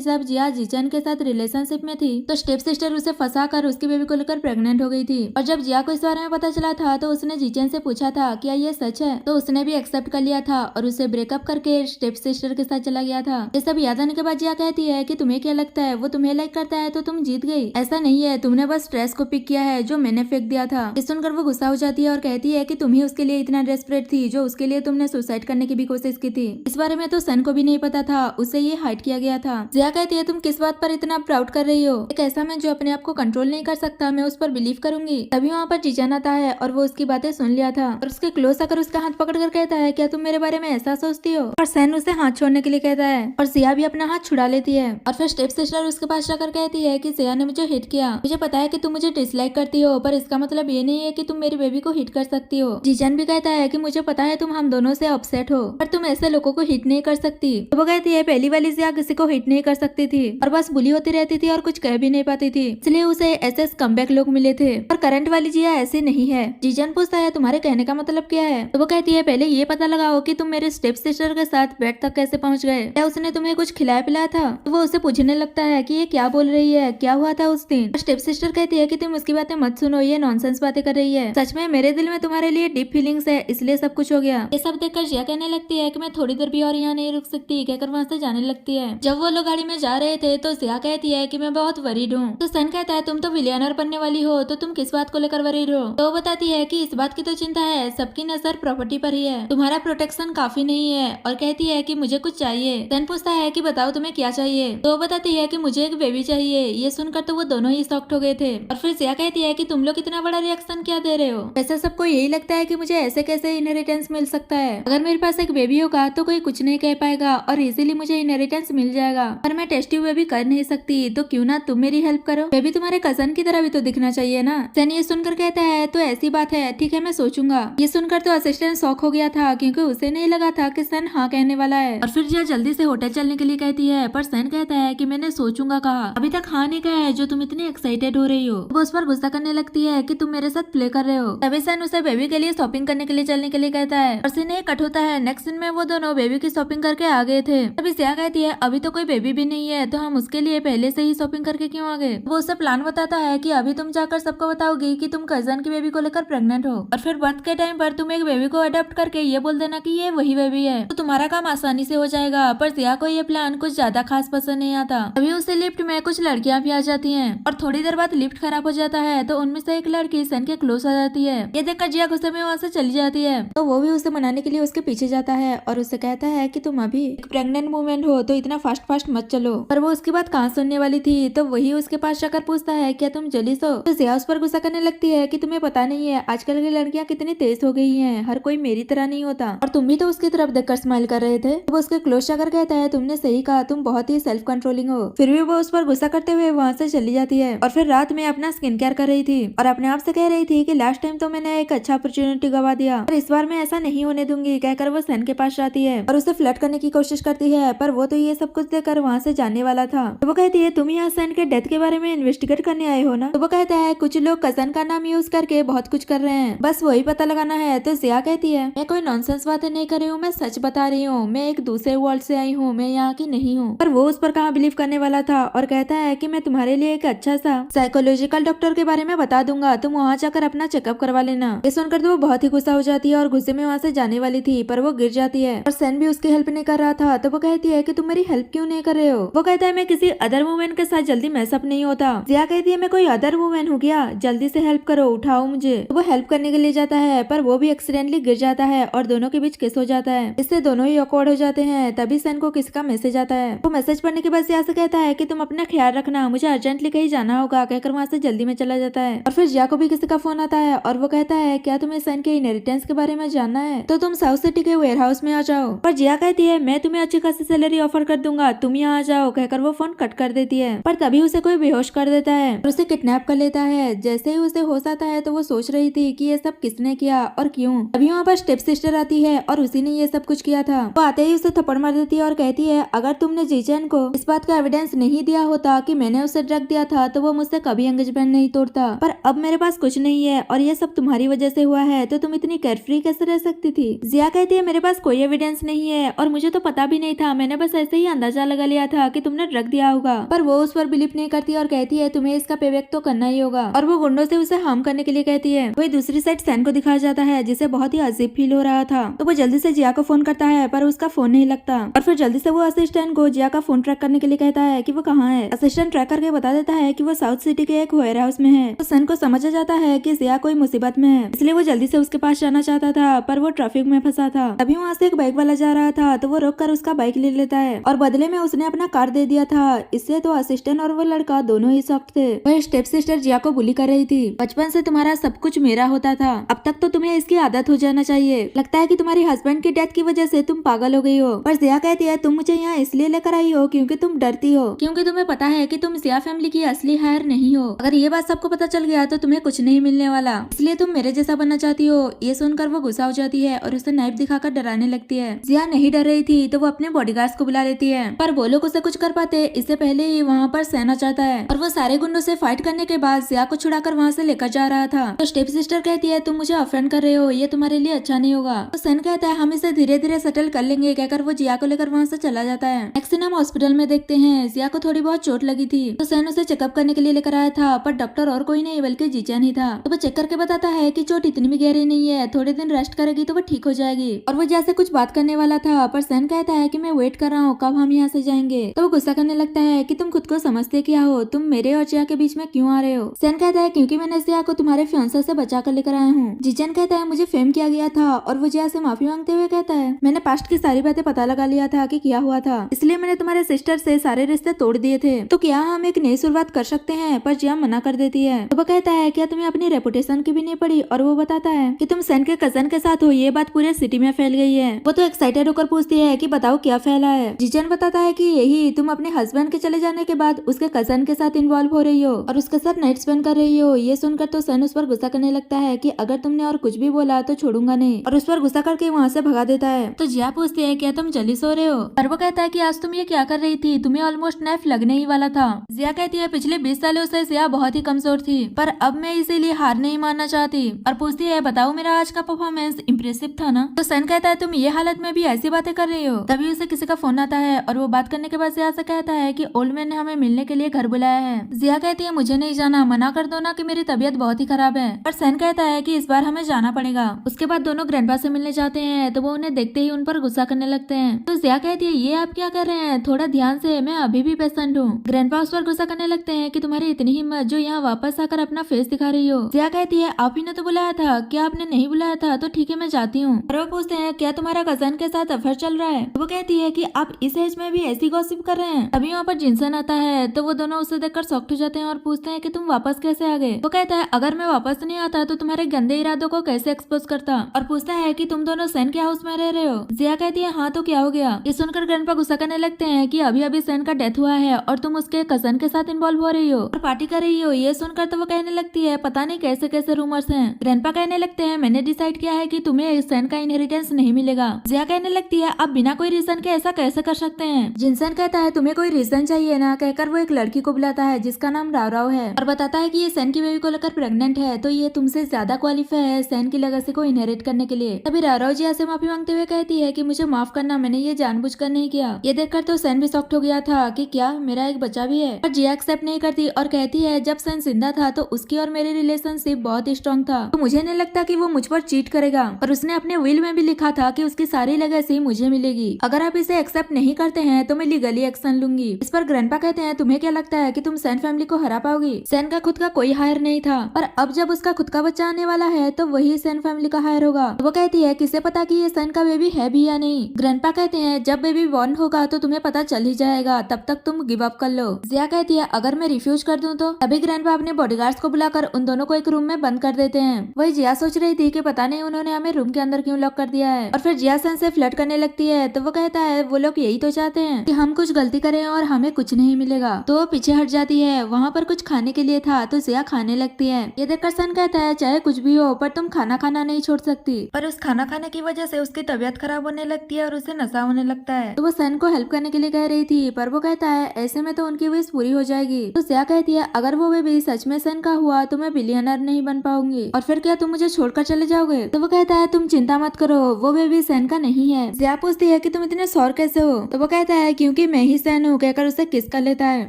जब जिया जीचन के साथ रिलेशनशिप में थी तो स्टेप सिस्टर उसे फंसा कर उसकी बेबी को लेकर प्रेग्नेंट हो गई थी। और जब जिया को इस बारे में पता चला था तो उसने जीचन से पूछा था क्या ये सच है, तो उसने भी एक्सेप्ट कर लिया था और उसे ब्रेकअप करके स्टेप सिस्टर के साथ चला गया था। ये सब याद आने के बाद जिया कहती है कि तुम्हें क्या लगता है वो तुम्हें लाइक करता है तो तुम जीत गई। ऐसा नहीं है, तुमने बस ड्रेस को पिक किया है जो मैंने फेंक दिया था। ये सुनकर वो गुस्सा हो जाती है और कहती है कि तुम ही उसके लिए इतना डेस्परेट थी जो उसके लिए तुमने सुसाइड करने की भी कोशिश की थी। इस बारे में तो सन को भी नहीं पता था, उसे ये हाइड किया गया था। जिया कहती है तुम किस बात पर इतना प्राउड कर रही हो, एक ऐसा मैं जो अपने आप को कंट्रोल नहीं कर सकता मैं उस पर बिलीव करूंगी। तभी वहाँ पर जीजन आता है और वो उसकी बातें सुन लिया था और उसके क्लोज आकर उसका हाथ पकड़ कर कहता है क्या तुम मेरे बारे में ऐसा सोचती हो, और सन उसे हाथ छोड़ने के लिए कहता है और जिया भी अपना हाथ छुड़ा लेती है। और फिर स्टेप सिस्टर उसके पास जाकर कहती है कि जिया ने मुझे हिट किया, मुझे पता है कि तुम मुझे डिसलाइक करती हो पर इसका मतलब ये नहीं है कि तुम मेरी बेबी को हिट कर सकती हो। जीजन भी कहता है कि मुझे पता है तुम हम दोनों से अपसेट हो पर तुम ऐसे लोगों को हिट नहीं कर सकती। तो वो कहती है पहली वाली जिया किसी को हिट नहीं कर सकती थी और बस बुली होती रहती थी और कुछ कह भी नहीं पाती थी, इसलिए उसे ऐसे स्कमबैक लोग मिले थे। पर करंट वाली जिया ऐसी नहीं है। जीजन पूछता है तुम्हारे कहने का मतलब क्या है, तो वो कहती है पहले ये पता लगाओ कि तुम मेरे स्टेप सिस्टर के साथ बेड तक कैसे पहुंच गए, क्या उसने तुम्हें कुछ खिलाया पिलाया था। तो वो उसे पूछने लगता है कि ये क्या बोल रही है, क्या हुआ था उस दिन। स्टेप सिस्टर कहती है कि तुम उसकी बातें मत सुनो, ये नॉनसेंस बातें कर रही है। सच में मेरे दिल में तुम्हारे लिए डीप फीलिंग्स है इसलिए सब कुछ हो गया। ये सब देखकर जिया कहने लगती है कि मैं थोड़ी देर भी और यहाँ नहीं रुक सकती, कहकर वहाँ से जाने लगती है। जब वो लोग गाड़ी में जा रहे थे तो जिया कहती है कि मैं बहुत वरीड हूँ। तो सन कहता है तुम तो विलियनर बनने वाली हो तो तुम किस बात को लेकर वरीड हो। तो वो बताती है कि इस बात की तो चिंता है, सबकी नजर प्रॉपर्टी पर ही है, तुम्हारा प्रोटेक्शन काफी नहीं है। और कहती है कि मुझे कुछ चाहिए। सन पूछता है कि बताओ तुम्हें क्या चाहिए, तो वो बताती है कि मुझे एक बेबी चाहिए। ये सुनकर तो वो दोनों ही शॉक्ड हो गए थे। और फिर जिया कहती है कि तुम लोग इतना बड़ा रिएक्शन क्या दे रहे हो, वैसे सबको यही लगता है कि मुझे ऐसे कैसे इनहेरिटेंस मिल सकता है। अगर मेरे पास एक बेबी होगा तो कोई कुछ नहीं कह पाएगा और इजीली मुझे इनहेरिटेंस मिल जाएगा, पर मैं टेस्ट ट्यूब बेबी कर नहीं सकती, तो क्यों ना तुम मेरी हेल्प करो। बेबी तुम्हारे कजन की तरह भी तो दिखना चाहिए ना। सन ये सुनकर कहता है तो ऐसी बात है, ठीक है मैं सोचूंगा। ये सुनकर तो असिस्टेंट शॉक हो गया था क्योंकि उसे नहीं लगा था कि सन हाँ कहने वाला है। और फिर जिया जल्दी से होटल चलने के लिए कहती है पर सन कहता है कि मैंने सोचूंगा कहा, अभी तक हाँ नहीं कहा है जो तुम इतनी एक्साइटेड हो रही हो। वो उस पर गुस्सा करने लगती है कि तुम मेरे साथ प्ले कर रहे हो। तभी सन उसे बेबी के लिए शॉपिंग करने के लिए चलने के लिए कहता है और सीन कट होता है। नेक्स्ट दिन में वो दोनों बेबी की शॉपिंग करके आ गए थे। तभी जिया कहती है अभी तो कोई बेबी भी नहीं है तो हम उसके लिए पहले से ही शॉपिंग करके क्यों आ गए। वो उसे प्लान बताता है कि अभी तुम जाकर सबको बताओगी कि तुम कजन की बेबी को लेकर प्रेग्नेंट हो और फिर बर्थ के टाइम पर तुम एक बेबी को अडॉप्ट करके ये बोल देना कि ये वही बेबी है, तो तुम्हारा काम आसानी से हो जाएगा। पर जिया को ये प्लान कुछ ज्यादा खास पसंद नहीं आता। अभी उसे लिफ्ट में कुछ लड़कियां भी आ जाती हैं और थोड़ी देर बाद लिफ्ट खराब हो जाता है तो उनमें से एक लड़की सन के क्लोज आ जाती है। ये देखकर जिया गुस्से में वहाँ से चली जाती है तो वो भी उसे मनाने के लिए उसके पीछे जाता है और उसे कहता है कि तुम अभी एक प्रेग्नेंट वुमेन हो तो इतना फास्ट फास्ट मत चलो। पर वो उसकी बात कहाँ सुनने वाली थी, तो वही उसके पास जाकर पूछता है क्या तुम जलीस हो। तो जिया उस पर गुस्सा करने लगती है कि तुम्हें पता नहीं है आजकल की लड़कियां कितनी तेज हो गई हैं, हर कोई मेरी तरह नहीं होता, और तुम भी तो उसकी तरफ देखकर स्माइल कर रहे थे। तो वो उसके क्लोज जाकर कहता है तुमने सही कहा, तुम बहुत ही सेल्फ कंट्रोलिंग हो। फिर भी वो उस पर गुस्सा करते हुए वहाँ से चली जाती है और फिर रात में अपना स्किन केयर कर रही थी और अपने आप से कह रही थी कि लास्ट टाइम तो मैंने एक अच्छा अपॉर्चुनिटी गवा दिया और इस बार मैं ऐसा नहीं होने दूंगी, कहकर वो सन के पास जाती है और उसे फ्लर्ट करने की कोशिश करती है। पर वो तो ये सब कुछ देकर वहाँ से जाने वाला था। तो वो कहती है तुम यहाँ सन के डेथ के बारे में इन्वेस्टिगेट करने आए हो ना। तो वो कहता है कुछ लोग कजन का नाम यूज करके बहुत कुछ कर रहे हैं, बस वही पता लगाना है। तो जिया कहती है मैं कोई नॉनसेंस बातें नहीं कर रही हूँ, मैं सच बता रही हूँ, मैं एक दूसरे वर्ल्ड से आई हूँ, मैं यहाँ की नहीं हूँ। पर वो उस पर कहाँ बिलीव करने वाला था और कहता है कि मैं तुम्हारे लिए एक अच्छा सा साइकोलॉजिकल डॉक्टर के बारे में बता दूंगा, तुम वहाँ जाकर अपना चेकअप करवा लेना। ये सुनकर तो वो बहुत ही गुस्सा हो जाती है और गुस्से में वहाँ से जाने वाली थी पर वो गिर जाती है और सन भी उसकी हेल्प नहीं कर रहा था। तो वो कहती है कि तुम मेरी हेल्प क्यों नहीं कर रहे हो। वो कहता है मैं किसी अदर वुमेन के साथ जल्दी मैसअप नहीं होता। जिया कहती है मैं कोई अदर वुमेन हूँ क्या, जल्दी से हेल्प करो, उठाओ मुझे। तो वो हेल्प करने के लिए जाता है पर वो भी एक्सीडेंटली गिर जाता है और दोनों के बीच किस हो जाता है, इससे दोनों ही ऑकवर्ड हो जाते हैं। तभी सन को किसी का मैसेज आता है। वो मैसेज पढ़ने के बाद जिया से कहता है कि तुम अपना ख्याल रखना, मुझे अर्जेंटली कहीं जाना होगा, कहकर वहाँ से जल्दी में चला जाता है। और फिर जिया को भी किसी का फोन आता है और वो कहता है क्या तुम्हें सन के इनहेरिटेंस के बारे में जानना है तो तुम साउथ सिटी के वेयर हाउस में आ जाओ। पर जिया कहती है मैं तुम्हें अच्छी खासी सैलरी ऑफर कर दूंगा, तुम यहाँ आ जाओ, कहकर वो फोन कट कर देती है। पर तभी उसे कोई बेहोश कर देता है और उसे किडनैप कर लेता है। जैसे ही उसे होश आता है तो वो सोच रही थी कि ये सब किसने किया और क्यों। अभी वहाँ पर स्टेप सिस्टर आती है और उसी ने ये सब कुछ किया था। वो आते ही उसे थप्पड़ मार देती है और कहती है अगर तुमने जीजन को इस बात का एविडेंस नहीं दिया होता कि मैंने उसे ड्रग दिया था तो वो मुझसे कभी एंगेजमेंट नहीं तोड़ता, पर अब मेरे पास कुछ नहीं है और ये सब तुम्हारी वजह से हुआ है, तो तुम इतनी केयरफ्री कैसे रह सकती थी। जिया कहती कहती है मेरे पास कोई एविडेंस नहीं है और मुझे तो पता भी नहीं था, मैंने बस ऐसे ही अंदाजा लगा लिया था कि तुमने ड्रग दिया होगा। पर वो उस पर बिलीव नहीं करती और कहती है तुम्हें इसका पेबैक तो करना ही होगा और वो गुंडों से उसे हार्म करने के लिए कहती है। वही दूसरी साइड सैन को दिखाया जाता है जिसे बहुत ही अजीब फील हो रहा था, तो वो जल्दी से जिया को फोन करता है पर उसका फोन नहीं लगता और फिर जल्दी से वो असिस्टेंट को जिया का फोन ट्रैक करने के लिए कहता है कि वो कहाँ है। असिस्टेंट ट्रैक करके बता देता है कि वो साउथ सिटी के एक वेयर हाउस में है। तो सैन को समझ आ जाता है कि जिया कोई मुसीबत में है, इसलिए वो जल्दी से उसके पास जाना चाहता था पर वो ट्रैफिक में फंसा था। तभी वहाँ से एक बाइक वाला जा रहा था तो वो रोक कर उसका बाइक ले लेता है और बदले में उसने अपना कार दे दिया था। इससे तो असिस्टेंट और वो लड़का दोनों ही शॉक्ड थे। वह स्टेप सिस्टर जिया को बुली कर रही थी, बचपन से तुम्हारा सब कुछ मेरा होता था, अब तक तो तुम्हें इसकी आदत हो जाना चाहिए, लगता है कि तुम्हारी हस्बैंड की डेथ की वजह से तुम पागल हो गई हो। पर जिया कहती है तुम मुझे यहाँ इसलिए लेकर आई हो क्योंकि तुम डरती हो, क्योंकि तुम्हें पता है कि तुम जिया फैमिली की असली हायर नहीं हो। अगर ये बात सबको पता चल गया तो तुम्हें कुछ नहीं मिलने वाला, इसलिए तुम मेरे जैसा बनना चाहती हो। ये सुनकर वो गुस्सा हो जाती है और उसे नाइफ दिखाकर डराने लगती है। जिया नहीं डर रही थी तो वो अपने बॉडीगार्ड्स को बुला लेती है, पर वो लोग उसे कुछ कर पाते इससे पहले ही वहाँ पर सैन आ जाता है और वो सारे गुंडों से फाइट करने के बाद जिया को छुड़ाकर वहाँ से लेकर जा रहा था। तो स्टेप सिस्टर कहती है तुम मुझे ऑफेंड कर रहे हो, ये तुम्हारे लिए अच्छा नहीं होगा। तो सैन कहता है हम इसे धीरे धीरे सेटल कर लेंगे, कहकर वो जिया को लेकर वहाँ से चला जाता है। नेक्स्ट सीन हम हॉस्पिटल में देखते हैं। जिया को थोड़ी बहुत चोट लगी थी तो सैन उसे चेकअप करने के लिए लेकर आया था, पर डॉक्टर और कोई नहीं बल्कि जीजन ही था। तो वो चेक करके बताता है कि चोट इतनी भी गहरी नहीं है, थोड़े दिन रेस्ट करेगी तो वो ठीक हो जाएगी। और वो जैसे कुछ बात करने वाला था पर सैन कहता है कि मैं वेट कर रहा हूँ कब हम यहाँ से जाएंगे। तो वो गुस्सा करने लगता है कि तुम खुद को समझते क्या हो, तुम मेरे और जिया के बीच में क्यों आ रहे हो। सैन कहता है क्योंकि मैंने जिया को तुम्हारे फियांसे से बचा कर लेकर आया हूँ। जीजन कहता है मुझे फेम किया गया था और वो जिया से माफी मांगते हुए कहता है मैंने पास्ट की सारी बातें पता लगा लिया था कि क्या हुआ था, इसलिए मैंने तुम्हारे सिस्टर से सारे रिश्ते तोड़ दिए थे, तो क्या हम एक नई शुरुआत कर सकते हैं। पर जिया मना कर देती है। तो वो कहता है क्या तुम्हें अपनी रेपुटेशन की भी नहीं पड़ी, और वो बताता है कि तुम सैन के कजन के साथ हो, ये बात पूरे सिटी में फैल गई है। वो तो एक्साइटेड होकर पूछती है कि बताओ क्या फैला है। जीजन बताता है कि यही तुम अपने हस्बैंड के चले जाने के बाद उसके कजन के साथ इन्वॉल्व हो रही हो और उसके साथ नाइट स्पेंड कर रही हो। ये सुनकर तो सैन उस पर गुस्सा करने लगता है कि अगर तुमने और कुछ भी बोला तो छोड़ूंगा नहीं, और उस पर गुस्सा करके वहाँ से भगा देता है। तो जिया पूछती है क्या तुम जल्दी सो रहे हो, और वो कहता है कि आज तुम ये क्या कर रही थी, तुम्हें ऑलमोस्ट नाइफ लगने ही वाला था। जिया कहती है पिछले 20 सालों से जिया बहुत ही कमजोर थी, पर अब मैं इसीलिए हार नहीं मानना चाहती, और पूछती है बताओ मेरा आज का परफॉर्मेंस इम्प्रेसिव था ना। तो सैन कहता है तुम ये हालत में भी ऐसी बातें कर रही हो। तभी उसे किसी का फोन आता है और वो बात करने के बाद जिया से कहता है कि ओल्ड मैन ने हमें मिलने के लिए घर बुलाया है। जिया कहती है मुझे नहीं जाना, मना कर दो ना कि मेरी तबीयत बहुत ही खराब है। पर सैन कहता है कि इस बार हमें जाना पड़ेगा। उसके बाद दोनों ग्रैंडपा से मिलने जाते हैं तो वो उन्हें देखते ही उन पर गुस्सा करने लगते हैं। तो जिया कहती है ये आप क्या कर रहे हैं, थोड़ा ध्यान से, मैं अभी भी पेशेंट हूँ। ग्रैंडपा उस पर गुस्सा करने लगते हैं कि तुम्हारी इतनी हिम्मत जो यहाँ वापस आकर अपना फेस दिखा रही हो। जिया कहती है आप ही ने तो बुलाया था, क्या आपने नहीं बुलाया था तो ठीक है मैं जाती हूँ। और वो पूछते हैं क्या तुम्हारा कजन के साथ अफेयर चल रहा है। तो वो कहती है कि आप इस एज में भी ऐसी गॉसिप कर रहे हैं। अभी वहाँ पर जिनसन आता है तो वो दोनों उसे देखकर शॉक्ड हो जाते हैं और पूछते हैं कि तुम वापस कैसे आ गए। वो कहता है अगर मैं वापस नहीं आता तो तुम्हारे गंदे इरादों को कैसे एक्सपोज करता, और पूछता है कि तुम दोनों सैन के हाउस में रह रहे हो। जिया कहती है हाँ तो क्या हो गया। ये सुनकर ग्रैंडपा गुस्सा करने लगते हैं कि अभी अभी सैन का डेथ हुआ है और तुम उसके कजन के साथ इन्वॉल्व हो रही हो और पार्टी कर रही हो। ये सुनकर तो वो कहने लगती है पता नहीं कैसे कैसे रूमर्स हैं। ग्रैंडपा कहने लगते हैं मैंने डिसाइड किया है कि तुम्हें सैन का इनहेरिटेंस नहीं मिलेगा। जिया कहने लगती है आप बिना कोई रीजन के ऐसा कैसे कर सकते हैं। जिनसन कहता है तुम्हें कोई रीजन चाहिए ना, कहकर वो एक लड़की को बुलाता है जिसका नाम राव राव है और बताता है कि ये सैन की बेबी को लेकर प्रेग्नेंट है, तो ये तुमसे ज्यादा क्वालिफाई है सैन की लेगेसी को इनहेरिट करने के लिए। तभी राव राव जिया से माफी मांगते हुए कहती है कि मुझे माफ करना, मैंने ये जानबूझकर नहीं किया। ये देखकर तो सैन भी शॉक्ड हो गया था कि क्या मेरा एक बच्चा भी है। पर जिया एक्सेप्ट नहीं करती और कहती है जब सैन जिंदा था तो उसकी और मेरी रिलेशनशिप बहुत स्ट्रॉन्ग था, तो मुझे नहीं लगता कि वो मुझ पर चीट करेगा, और उसने अपने विल में भी लिखा था कि उसकी सारी लेगेसी मुझे मिलेगी। अगर आप इसे एक्सेप्ट नहीं करते हैं तो मैं लीगली एक्शन लूंगी। इस पर ग्रैंडपा कहते हैं तुम्हें क्या लगता है कि तुम सैन फैमिली को हरा पाओगी। सैन का खुद का कोई हायर नहीं था, पर अब जब उसका खुद का बच्चा आने वाला है तो वही सैन फैमिली का हायर होगा। वो कहती है किसे पता कि ये सैन का बेबी है भी या नहीं। ग्रैंडपा कहते हैं जब बेबी बॉर्न होगा तो तुम्हें पता चल ही जाएगा, तब तक तुम गिव अप कर लो। जिया कहती है अगर मैं रिफ्यूज कर दूं तो। तभी ग्रैंडपा अपने बॉडीगार्ड्स को बुलाकर उन दोनों को एक रूम में बंद कर देते हैं। वही जिया सोच रही थी कि पता नहीं उन्होंने हमें रूम के अंदर क्यों लॉक कर दिया है, और फिर जिया सैन से फ्लर्ट करने लगती है। तो वो कहता है वो लोग यही तो चाहते हैं कि हम कुछ गलती करें और हमें कुछ नहीं मिलेगा। तो वो पीछे हट जाती है। वहाँ पर कुछ खाने के लिए था तो जिया खाने लगती है। ये देखकर सैन कहता है चाहे कुछ भी हो पर तुम खाना खाना नहीं छोड़ सकती, पर उस खाना खाने की वजह से उसकी तबीयत खराब होने लगती है और उसे नशा होने लगता है। तो वो सैन को हेल्प करने के लिए कह रही थी, पर वो कहता है ऐसे में तो उनकी विश पूरी हो जाएगी। तो जिया कहती है अगर वो बेबी सच में सैन का हुआ तो मैं बिलियनर नहीं बन पाऊंगी, और फिर क्या तुम मुझे छोड़कर चले जाओगे। तो वो कहता है तुम चिंता मत करो, वो बेबी सैन का नहीं है। जिया पूछती है कि तुम इतने श्योर कैसे हो, तो वो कहता है क्योंकि मैं ही सैन हूँ कहकर उसे किस कर लेता है।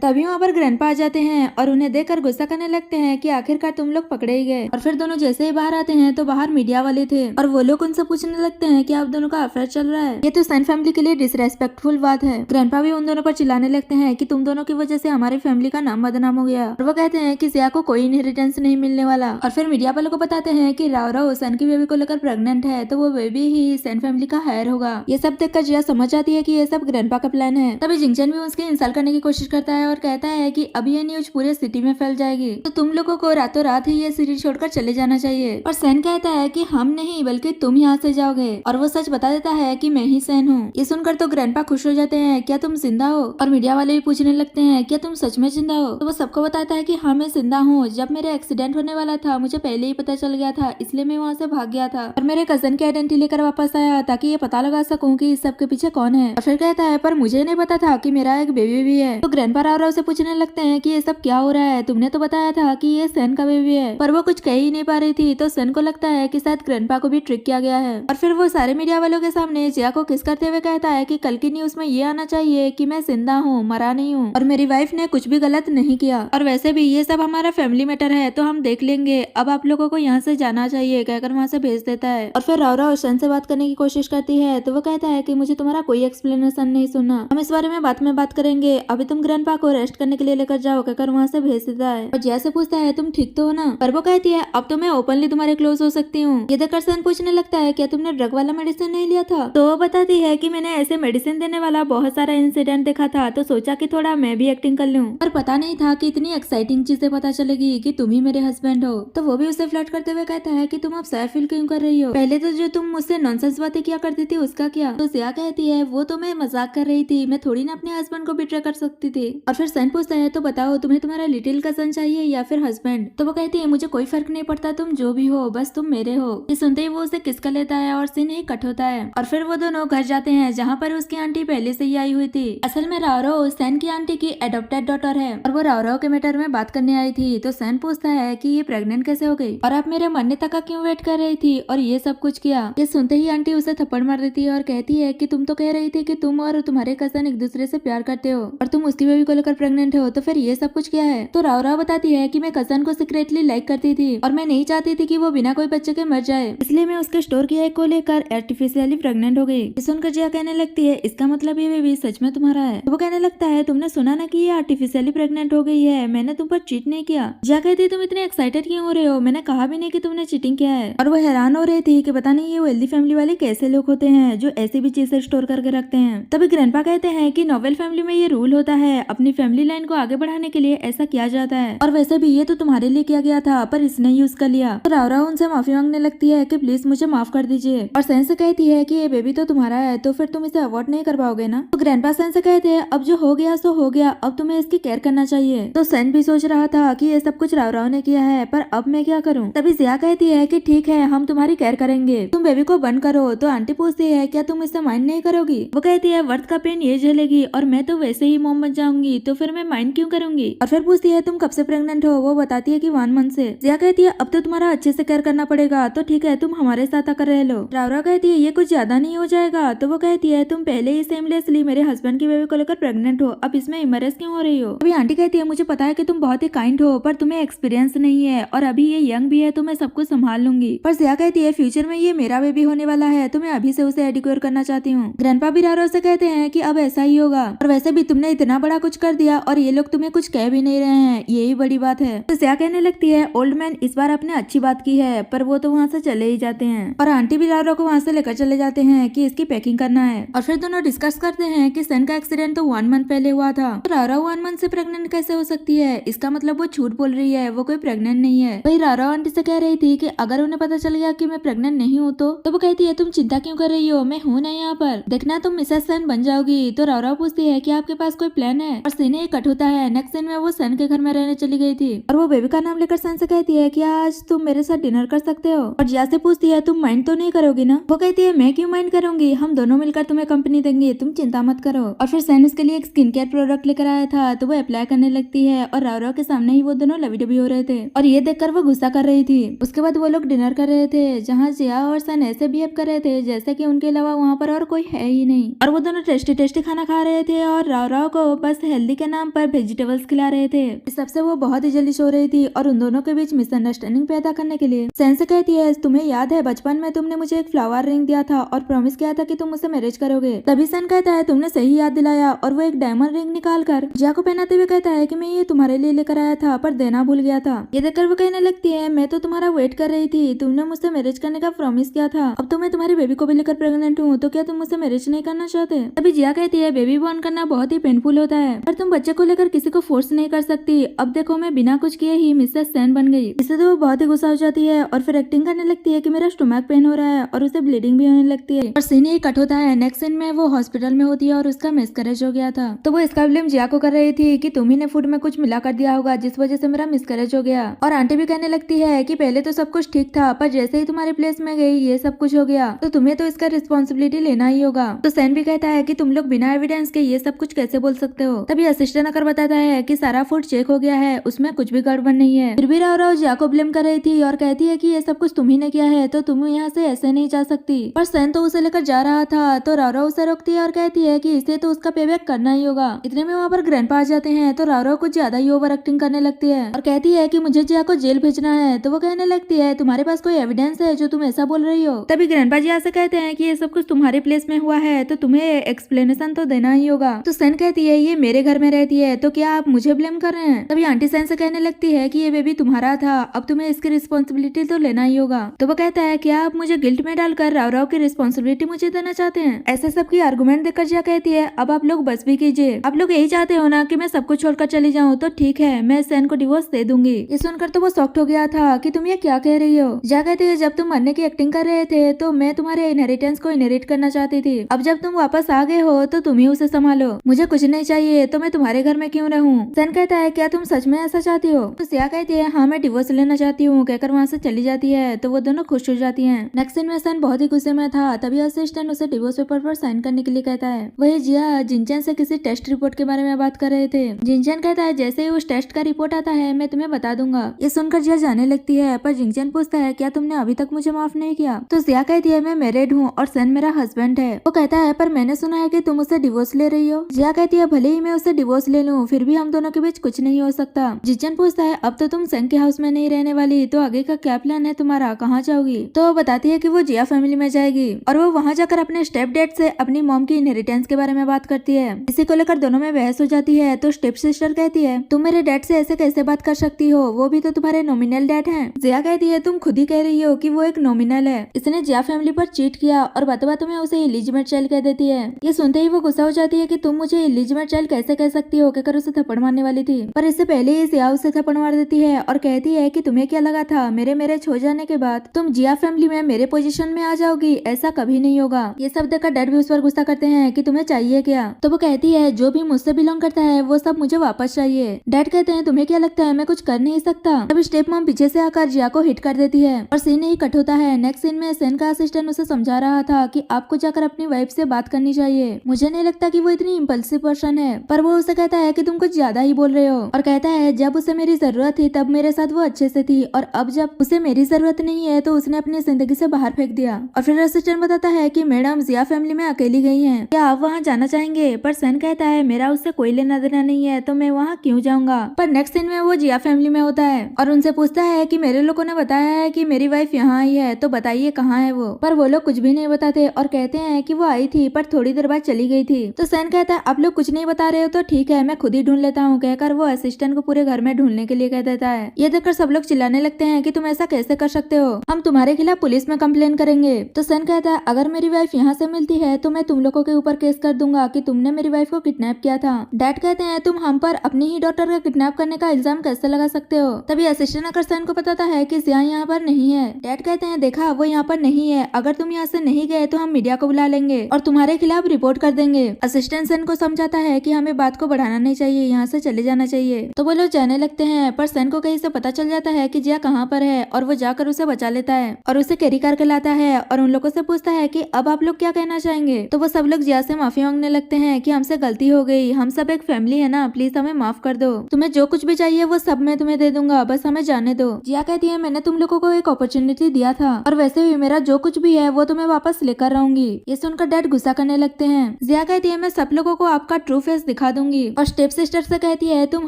तभी वहाँ पर ग्रैंडपा आ जाते हैं और उन्हें देखकर गुस्सा करने लगते हैं कि आखिरकार तुम लोग पकड़े ही गए। और फिर दोनों जैसे ही बाहर आते हैं तो बाहर मीडिया वाले थे और वो लोग उनसे पूछने लगते हैं कि आप दोनों का अफेयर चल रहा है। ये तो सैन फैमिली के लिए डिसरेस्पेक्टफुल बात है। ग्रैंडपा भी उन दोनों पर चिल्लाने लगते हैं कि तुम दोनों की वजह से हमारी फैमिली का नाम बदनाम हो गया। और वो कहते हैं कि जिया को कोई इनहेरिटेंस नहीं मिलने वाला। और फिर मीडिया वालों को बताते हैं कि राव सैन की बेबी को लेकर प्रेग्नेंट है, तो वो बेबी ही सैन फैमिली का हायर होगा। ये सब देखकर जिया समझ जाती है कि ये सब ग्रैंडपा का प्लान है। तभी जिंगचन भी उसकी इंसल्ट करने की कोशिश करता है और कहता है कि अब ये न्यूज पूरे सिटी में फैल जाएगी, तो तुम लोगों को रातों रात ही ये सिटी छोड़कर चले जाना चाहिए। और सैन कहता है कि हम नहीं बल्कि तुम यहाँ से जाओगे। और वो सच बता देता है कि मैं ही सैन हूँ। ये सुनकर तो ग्रैंडपा खुश हो जाते हैं, क्या तुम जिंदा हो? और मीडिया वाले भी पूछने लगते हैं क्या तुम सच में जिंदा हो? तो वो सबको बताता है कि हाँ मैं जिंदा हूँ। जब मेरे एक्सीडेंट होने वाला था मुझे पहले ही पता चल गया था, इसलिए मैं वहाँ से भाग गया था और मेरे कजन की आइडेंटिटी लेकर वापस आया ताकि ये पता लगा सकूं कि इस सब के पीछे कौन है। और फिर कहता है पर मुझे नहीं पता था कि मेरा एक बेबी भी है। तो ग्रैंडपा राव से पूछने लगते हैं कि ये सब क्या हो रहा है, तुमने तो बताया था कि ये सैन का बेबी है। पर वो कुछ कह ही नहीं पा रही थी, तो सैन को लगता है कि शायद ग्रैंडपा को भी ट्रिक किया गया है। और फिर वो सारे मीडिया वालों के सामने जिया को किस करते हुए कहता है कि कल की न्यूज में ये आना चाहिए कि मैं जिंदा हूँ, मरा नहीं हूँ और मेरी वाइफ ने कुछ भी गलत नहीं किया। और वैसे भी ये सब हमारा फैमिली मैटर है तो हम देख लेंगे, अब आप लोगों को यहाँ से जाना चाहिए कहकर वहाँ से भेज देता है। और फिर राव सैन से बात करने की कोशिश करती है, तो वो कहता है कि मुझे तुम्हारा कोई एक्सप्लेनेशन नहीं सुनना, हम इस बारे में बाद में बात करेंगे, अभी तुम ग्रैंडपा को रेस्ट करने के लिए लेकर जाओ कहकर वहाँ से भेज देता है। और जिया से पूछता है तुम ठीक तो हो ना? पर वो कहती है अब तो मैं ओपनली तुम्हारे क्लोज हो सकती हूँ। ये देखकर सैन पूछने लगता है क्या तुमने ड्रग वाला मेडिसिन नहीं लिया था? तो वो बताती है कि मैंने ऐसे मेडिसिन देने वाला बहुत सारा इंसिडेंट देखा था, तो सोचा कि थोड़ा मैं भी एक्टिंग कर लूं। पर पता नहीं था कि इतनी एक्साइटिंग चीजें पता चलेगी कि तुम ही मेरे हस्बैंड हो। तो वो भी उसे फ्लर्ट करते हुए कहता है कि तुम अब सैड फील क्यों कर रही हो? पहले तो जो तुम मुझसे नॉनसेंस बातें किया करती थी उसका क्या? तो जिया कहती है वो तो मैं मजाक कर रही थी, मैं थोड़ी ना अपने हस्बैंड को बिट्रे कर सकती थी। और फिर सैन पूछता है तो बताओ तुम्हें तुम्हारा लिटिल कजन चाहिए या फिर हस्बैंड? तो वो कहती है मुझे कोई फर्क नहीं पड़ता, तुम जो भी हो बस तुम मेरे हो। ये सुनते ही वो उसे किस कर लेता है और सीन ही कट होता है। और फिर वो दोनों घर जाते हैं जहाँ पर उसकी आंटी पहले से ही आई हुई थी। असल में राव सैन की आंटी की एडॉप्टेड डॉटर है और वो राव के मैटर में बात करने आई थी। तो सैन पूछता है कि ये प्रेग्नेंट कैसे हो गई और आप मेरे मरने तक का क्यों वेट कर रही थी और ये सब कुछ किया। ये सुनते ही आंटी उसे थप्पड़ मार देती है और कहती है कि तुम तो कह रही थी कि तुम और तुम्हारे कजन एक दूसरे से प्यार करते हो और तुम उसकी बेबी को लेकर प्रेग्नेंट हो, तो फिर ये सब कुछ क्या है? तो राव बताती है कि मैं कजन को सीक्रेटली लाइक करती थी और मैं नहीं चाहती थी कि वो बिना कोई बच्चे के मर जाए, इसलिए मैं उसके स्टोर किया को लेकर आर्टिफिशियली प्रेग्नेंट हो गई। सुनकर जिया कहने लगती है इसका मतलब ये बेबी सच में तुम्हारा है? वो कहने लगता है तुमने सुना ना कि ये आर्टिफिशियली प्रेग्नेंट हो गई है, मैंने तुम पर चीट नहीं किया। जिया कहती है तुम इतने एक्साइटेड क्यों हो रहे हो, मैंने कहा भी नहीं कि तुमने चीटिंग किया है। और वो हैरान हो रही थी कि पता नहीं ये वेल्दी फैमिली वाले कैसे लोग होते हैं जो ऐसी भी चीजें स्टोर करके रखते हैं। तभी ग्रैंडपा कहते हैं कि नोवेल फैमिली में ये रूल होता है, अपनी फैमिली लाइन को आगे बढ़ाने के लिए ऐसा किया जाता है और वैसे भी ये तो तुम्हारे लिए किया गया था पर इसने यूज कर लिया। तो राव उनसे माफी मांगने लगती है कि प्लीज मुझे माफ कर दीजिए और सैन से कहती है कि ये बेबी तो तुम्हारा है तो फिर तुम इसे अवॉइड नहीं कर पाओगे ना। तो ग्रैंडपा सैन से कहते हैं अब जो हो गया सो हो गया, अब तुम्हें इसकी केयर करना चाहिए। तो सैन भी सोच रहा था कि ये सब कुछ राव ने किया है पर अब मैं क्या करूँ। तभी जिया कहती है कि ठीक है हम तुम्हारी केयर करेंगे, तुम बेबी को बंद करो। तो आंटी पूछती है क्या तुम इससे माइंड नहीं करोगी? वो कहती है वर्थ का पेन ये झेलेगी और मैं तो वैसे ही मॉम बन जाऊंगी, तो फिर मैं माइंड क्यों करूंगी। और फिर पूछती है तुम कब से प्रेग्नेंट हो? वो बताती है कि 1 मंथ से। जिया कहती है अब तो तुम्हारा अच्छे से केयर करना पड़ेगा, तो ठीक है तुम हमारे साथ आकर रह लो। राव कहती है ये कुछ ज्यादा नहीं हो जाएगा? तो वो कहती है तुम पहले ही सेमलेसली मेरे हस्बैंड की बेबी को लेकर प्रेग्नेंट हो, अब इसमें इमरेस क्यों हो रही हो? अभी आंटी कहती है मुझे पता है कि तुम बहुत ही काइंड हो पर तुम्हें एक्सपीरियंस नहीं है और अभी ये यंग भी है तो मैं सब कुछ संभाल लूंगी। पर जिया कहती है फ्यूचर में ये मेरा बेबी होने वाला है तो मैं अभी से उसे एडिक्योर करना चाहती हूँ। ग्रैंडपा भी राव से कहते हैं कि अब ऐसा ही होगा और वैसे भी तुमने इतना बड़ा कुछ कर दिया और ये लोग तुम्हें कुछ कह भी नहीं रहे हैं, यही बड़ी बात है। तो जिया कहने लगती है ओल्ड मैन इस बार आपने अच्छी बात की है, पर वो तो वहाँ से चले ही जाते हैं और आंटी भी राव को वहाँ से लेकर चले जाते हैं कि इसकी पैकिंग करना है। और फिर दोनों डिस्कस करते हैं कि सैन का एक्सीडेंट तो 1 मंथ पहले हुआ था, तो राव 1 मंथ से प्रेग्नेंट कैसे हो सकती है? इसका मतलब वो झूठ बोल रही है, वो कोई प्रेग्नेंट नहीं है। वही राव आंटी से कह रही थी कि अगर उन्हें पता चल गया कि मैं प्रेग्नेंट नहीं हूँ तो वो कहती है तुम चिंता क्यों कर रही हो, मैं हूँ ना यहाँ पर, देखना तुम मिसेस सैन बन जाओगी। तो राव पूछती है कि आपके पास कोई प्लान है और सीन ही कट होता है। नेक्स्ट सीन में वो सैन के घर में रहने चली गई थी और वो बेबी का नाम लेकर सैन से कहती है कि आज तुम मेरे साथ डिनर कर सकते हो। और जिया से पूछती है तुम माइंड तो नहीं करोगी ना? वो कहती है मैं क्यों माइंड करूंगी, हम दोनों मिलकर तुम्हें कंपनी देंगे, तुम चिंता मत करो। और फिर सैन उसके लिए एक स्किन केयर प्रोडक्ट लेकर आया था तो वो अप्लाई करने लगती है और राव के सामने ही वो दोनों लवी डबी हो रहे थे और ये देखकर वो गुस्सा कर रही थी। उसके बाद वो लोग डिनर कर रहे थे जहाँ जिया और सैन ऐसे ऐसे बिहेव कर रहे थे जैसे कि उनके अलावा वहाँ पर और कोई है ही नहीं। और वो दोनों टेस्टी टेस्टी खाना खा रहे थे और राव राव को बस हेल्दी के नाम पर वेजिटेबल्स खिला रहे थे। इस सबसे वो बहुत ही जल्दी हो रही थी और उन दोनों के बीच मिसअंडरस्टैंडिंग पैदा करने के लिए सैन से कहती है, तुम्हें याद है बचपन में तुमने मुझे एक फ्लावर रिंग दिया था और प्रॉमिस किया था कि तुम मुझसे मैरिज करोगे। तभी सैन कहता है, तुमने सही याद दिलाया, और वो एक डायमंड रिंग निकाल कर जिया को पहनाते हुए कहता है कि मैं ये तुम्हारे लिए लेकर आया था पर देना भूल गया था। ये देखकर वो कहने लगती है, मैं तो तुम्हारा वेट कर रही थी, तुमने मुझसे मैरिज करने का प्रॉमिस किया था, अब तो मैं तुम्हारी बेबी को भी लेकर प्रेग्नेंट हूँ, तो क्या तुम मुझसे मैरिज नहीं करना चाहते। तभी जिया कहती है, बेबी बॉर्न करना बहुत ही पेनफुल होता है पर तुम बच्चे को लेकर किसी को फोर्स नहीं कर सकती। अब देखो मैं बिना कुछ किए ही मिसेस सैन बन गई। इससे तो वो बहुत ही गुस्सा हो जाती है और फिर एक्टिंग करने लगती है कि मेरा स्टोमक पेन हो रहा है और उसे ब्लीडिंग भी होने लगती है। और सीन ही कट होता है। नेक्स्ट सीन में वो हॉस्पिटल में होती है और उसका मिसकैरेज हो गया था, तो वो इसका ब्लेम जिया को कर रही थी कि तुम ही ने फूड में कुछ मिला कर दिया होगा जिस वजह से मेरा मिसकैरेज हो गया। और आंटी भी कहने लगती है कि पहले तो सब कुछ ठीक था पर जैसे ही तुम्हारे प्लेस में गई ये सब कुछ हो गया, तो तुम्हें तो इसका रिस्पॉन्सिबिलिटी लेना ही होगा। तो सैन भी कहता है कि तुम लोग बिना एविडेंस के ये सब कुछ कैसे बोल सकते हो। तभी असिस्टेंट आकर बताता है कि सारा फूड चेक हो गया है, उसमें कुछ भी गड़बड़ नहीं है। फिर भी राव जिया को ब्लेम कर रही थी और कहती है कि ये सब कुछ तुम ही ने किया है, तो तुम यहाँ से ऐसे नहीं जा सकती। पर सैन तो उसे लेकर जा रहा था, तो राव उसे रोकती है और कहती है कि इसे तो उसका पेबैक करना ही होगा। इतने में वहाँ पर ग्रैंडपा आ जाते हैं, तो राव कुछ ज्यादा ही ओवर एक्टिंग करने लगती है और कहती है कि मुझे जिया को जेल भेजना है। तो वो कहने लगती है, तुम्हारे पास कोई एविडेंस है जो तुम ऐसा बोल रही हो। तभी ग्रैंडपा जिया से कहते हैं कि ये सब कुछ तुम्हारे प्लेस में हुआ है, तो तुम्हें एक्सप्लेनेशन तो देना ही होगा। तो सैन कहती है, ये मेरे घर में रहती है, तो क्या आप मुझे ब्लेम कर रहे हैं। तभी आंटी सैन से कहने लगती है कि ये बेबी तुम्हारा था, अब तुम्हें इसकी रिस्पॉन्सिबिलिटी तो लेना ही होगा। तो वो कहता है, क्या आप मुझे गिल्ट में डालकर राव की रिस्पॉन्सिबिलिटी मुझे देना चाहते हैं। ऐसे सब की आर्गुमेंट देखकर जिया कहती है, अब आप लोग बस भी कीजिए, आप लोग यही चाहते हो ना कि मैं सब कुछ छोड़कर चली जाऊँ, तो ठीक है मैं सैन को डिवोर्स दे दूंगी। ये सुनकर तो वो शॉक्ड हो गया था कि तुम ये क्या कह रही हो। जिया कहती है, जब तुम मरने की एक्टिंग कर रहे थे तो मैं तुम्हारे इनहेरिटेंस को इनहेरिट करना चाहती थी, अब जब तुम वापस आ गए हो तो तुम ही उसे संभालो, मुझे कुछ नहीं चाहिए, तो मैं तुम्हारे घर में क्यों रहूं। सैन कहता है, क्या तुम सच में ऐसा चाहती हो। तो जिया कहती है, हाँ मैं डिवोर्स लेना चाहती हूँ, कहकर वहाँ से चली जाती है। तो वो दोनों खुश हो जाती हैं। नेक्स्ट सीन में सैन बहुत ही गुस्से में था, तभी असिस्टेंट उसे डिवोर्स पेपर पर साइन करने के लिए कहता है। वही जिया जिनचैन से किसी टेस्ट रिपोर्ट के बारे में बात कर रहे थे। जिनचैन कहता है, जैसे ही उस टेस्ट का रिपोर्ट आता है मैं तुम्हें बता दूंगा। ये सुनकर जिया जाने लगती है, पर जिनचैन पूछता है, क्या तुमने अभी तक मुझे माफ नहीं किया। तो जिया कहती है, मैं मैरिड हूँ और सैन मेरा हस्बैंड है। वो कहता है, पर मैंने सुना है कि तुम उससे डिवोर्स ले रही हो। जिया कहती है, भले ही मैं उससे डिवोर्स ले लूँ फिर भी हम दोनों के बीच कुछ नहीं हो सकता। जिनचैन पूछता है, अब तो तुम सैन के हाउस में नहीं रहने वाली, तो आगे का क्या प्लान है तुम्हारा, कहाँ जाओगी। तो वो बताती है कि वो जिया फैमिली में जाएगी और वो वहाँ जाकर अपने स्टेप डैड से अपनी मॉम की इनहेरिटेंस के बारे में बात करती है। इसी को लेकर दोनों में बहस हो जाती है। तो स्टेप सिस्टर कहती है, तुम मेरे डैड से ऐसे कैसे बात कर सकती हो, वो भी तो तुम्हारे नॉमिनल डैड हैं। जिया कहती है, तुम खुद ही कह रही हो कि वो एक नॉमिनल है, इसने जिया फैमिली पर चीट किया और बातों में उसे इलिजिमेट चाइल्ड कह देती है। ये सुनते ही वो गुस्सा हो जाती है कि तुम मुझे इलिजिमेट चाइल्ड कैसे कह सकती हो, कहकर उसे थप्पड़ मारने वाली थी, पर इससे पहले ही जिया उसे थप्पड़ मार देती है और कहती है कि तुम्हें क्या लगा था मेरे मैरिज हो जाने के बाद तुम जिया फैमिली में मेरे पोजीशन में आ जाओगी, ऐसा कभी नहीं होगा। ये सब देखकर डैड भी उस पर गुस्सा करते हैं कि तुम्हें चाहिए क्या। तो वो कहती है, जो भी मुझसे बिलोंग करता है वो सब मुझे वापस चाहिए। डैड कहते हैं, तुम्हें क्या लगता है मैं कुछ कर नहीं सकता। तब स्टेप मॉम पीछे से आकर जिया को हिट कर देती है और सीन ही कट होता है। नेक्स्ट सीन में सैन का असिस्टेंट उसे समझा रहा था कि आपको जाकर अपनी वाइफ से बात करनी चाहिए, मुझे नहीं लगता कि वो इतनी इम्पल्सिव पर्सन है। पर वो उसे कहता है कि तुम कुछ ज्यादा ही बोल रहे हो और कहता है, जब उसे मेरी जरूरत थी तब मेरे साथ वो अच्छे से थी और अब जब उसे मेरी जरूरत नहीं है तो उसने अपनी जिंदगी से बाहर फेंक दिया। और फिर असिस्टेंट बताता है कि मैडम जिया फैमिली में अकेली गई हैं, क्या आप वहाँ जाना चाहेंगे। पर सैन कहता है, मेरा उससे कोई लेना देना नहीं है तो मैं वहाँ क्यों जाऊंगा। पर नेक्स्ट सीन में वो जिया फैमिली में होता है और उनसे पूछता है कि मेरे लोगों ने बताया है कि मेरी वाइफ यहाँ आई है, तो बताइए कहाँ है वो। पर वो लोग कुछ भी नहीं बताते और कहते हैं कि वो आई थी पर थोड़ी देर बाद चली गई थी। तो सैन कहता है, आप लोग कुछ नहीं बता रहे हो तो ठीक है मैं खुद ही ढूंढ लेता हूँ, कहकर वो असिस्टेंट को पूरे घर में ढूंढने के लिए कह देता है। ये देखकर सब लोग चिल्लाने लगते हैं कि तुम ऐसा कैसे कर सकते हो, हम तुम्हारे खिलाफ पुलिस में कंप्लेन करेंगे। तो सैन कहता है, अगर मेरी वाइफ यहाँ से मिलती है तो मैं तुम लोगों के ऊपर केस कर दूंगा कि तुमने मेरी वाइफ को किडनैप किया था। डैड कहते हैं, तुम हम पर अपनी ही डॉटर का किडनैप करने का इल्जाम कैसे लगा सकते हो। तभी असिस्टेंट आकर सैन को बताता है कि जिया यहाँ पर नहीं है। डैड कहते हैं, देखा वो यहाँ पर नहीं है, अगर तुम यहाँ से नहीं गए तो हम मीडिया को बुला लेंगे और तुम्हारे खिलाफ रिपोर्ट कर देंगे। असिस्टेंट सैन को समझाता है कि हमें बात को बढ़ाना नहीं चाहिए, यहाँ से चले जाना चाहिए। तो वो लोग जाने लगते हैं, पर सैन को कहीं से पता चल जाता है कि जिया कहाँ पर है और वो जाकर उसे बचा लेता है और उसे कैरी करके लाता है और उन लोगों से पूछता है कि अब आप लोग क्या कहना चाहेंगे। तो वो सब लोग जिया से माफी मांगने लगते हैं कि हमसे गलती हो गई, हम सब एक फैमिली है ना, प्लीज हमें माफ कर दो, तुम्हें जो कुछ भी चाहिए वो सब मैं तुम्हें दे दूंगा, बस हमें जाने दो। जिया कहती है, मैंने तुम लोगों को एक अपॉर्चुनिटी दिया था और वैसे भी मेरा मेरा जो कुछ भी है वो तो मैं वापस लेकर रहूंगी। ये सुनकर डैड गुस्सा करने लगते हैं। जिया कहती है मैं सब लोगों को आपका ट्रू फेस दिखा दूंगी और स्टेप सिस्टर से कहती है तुम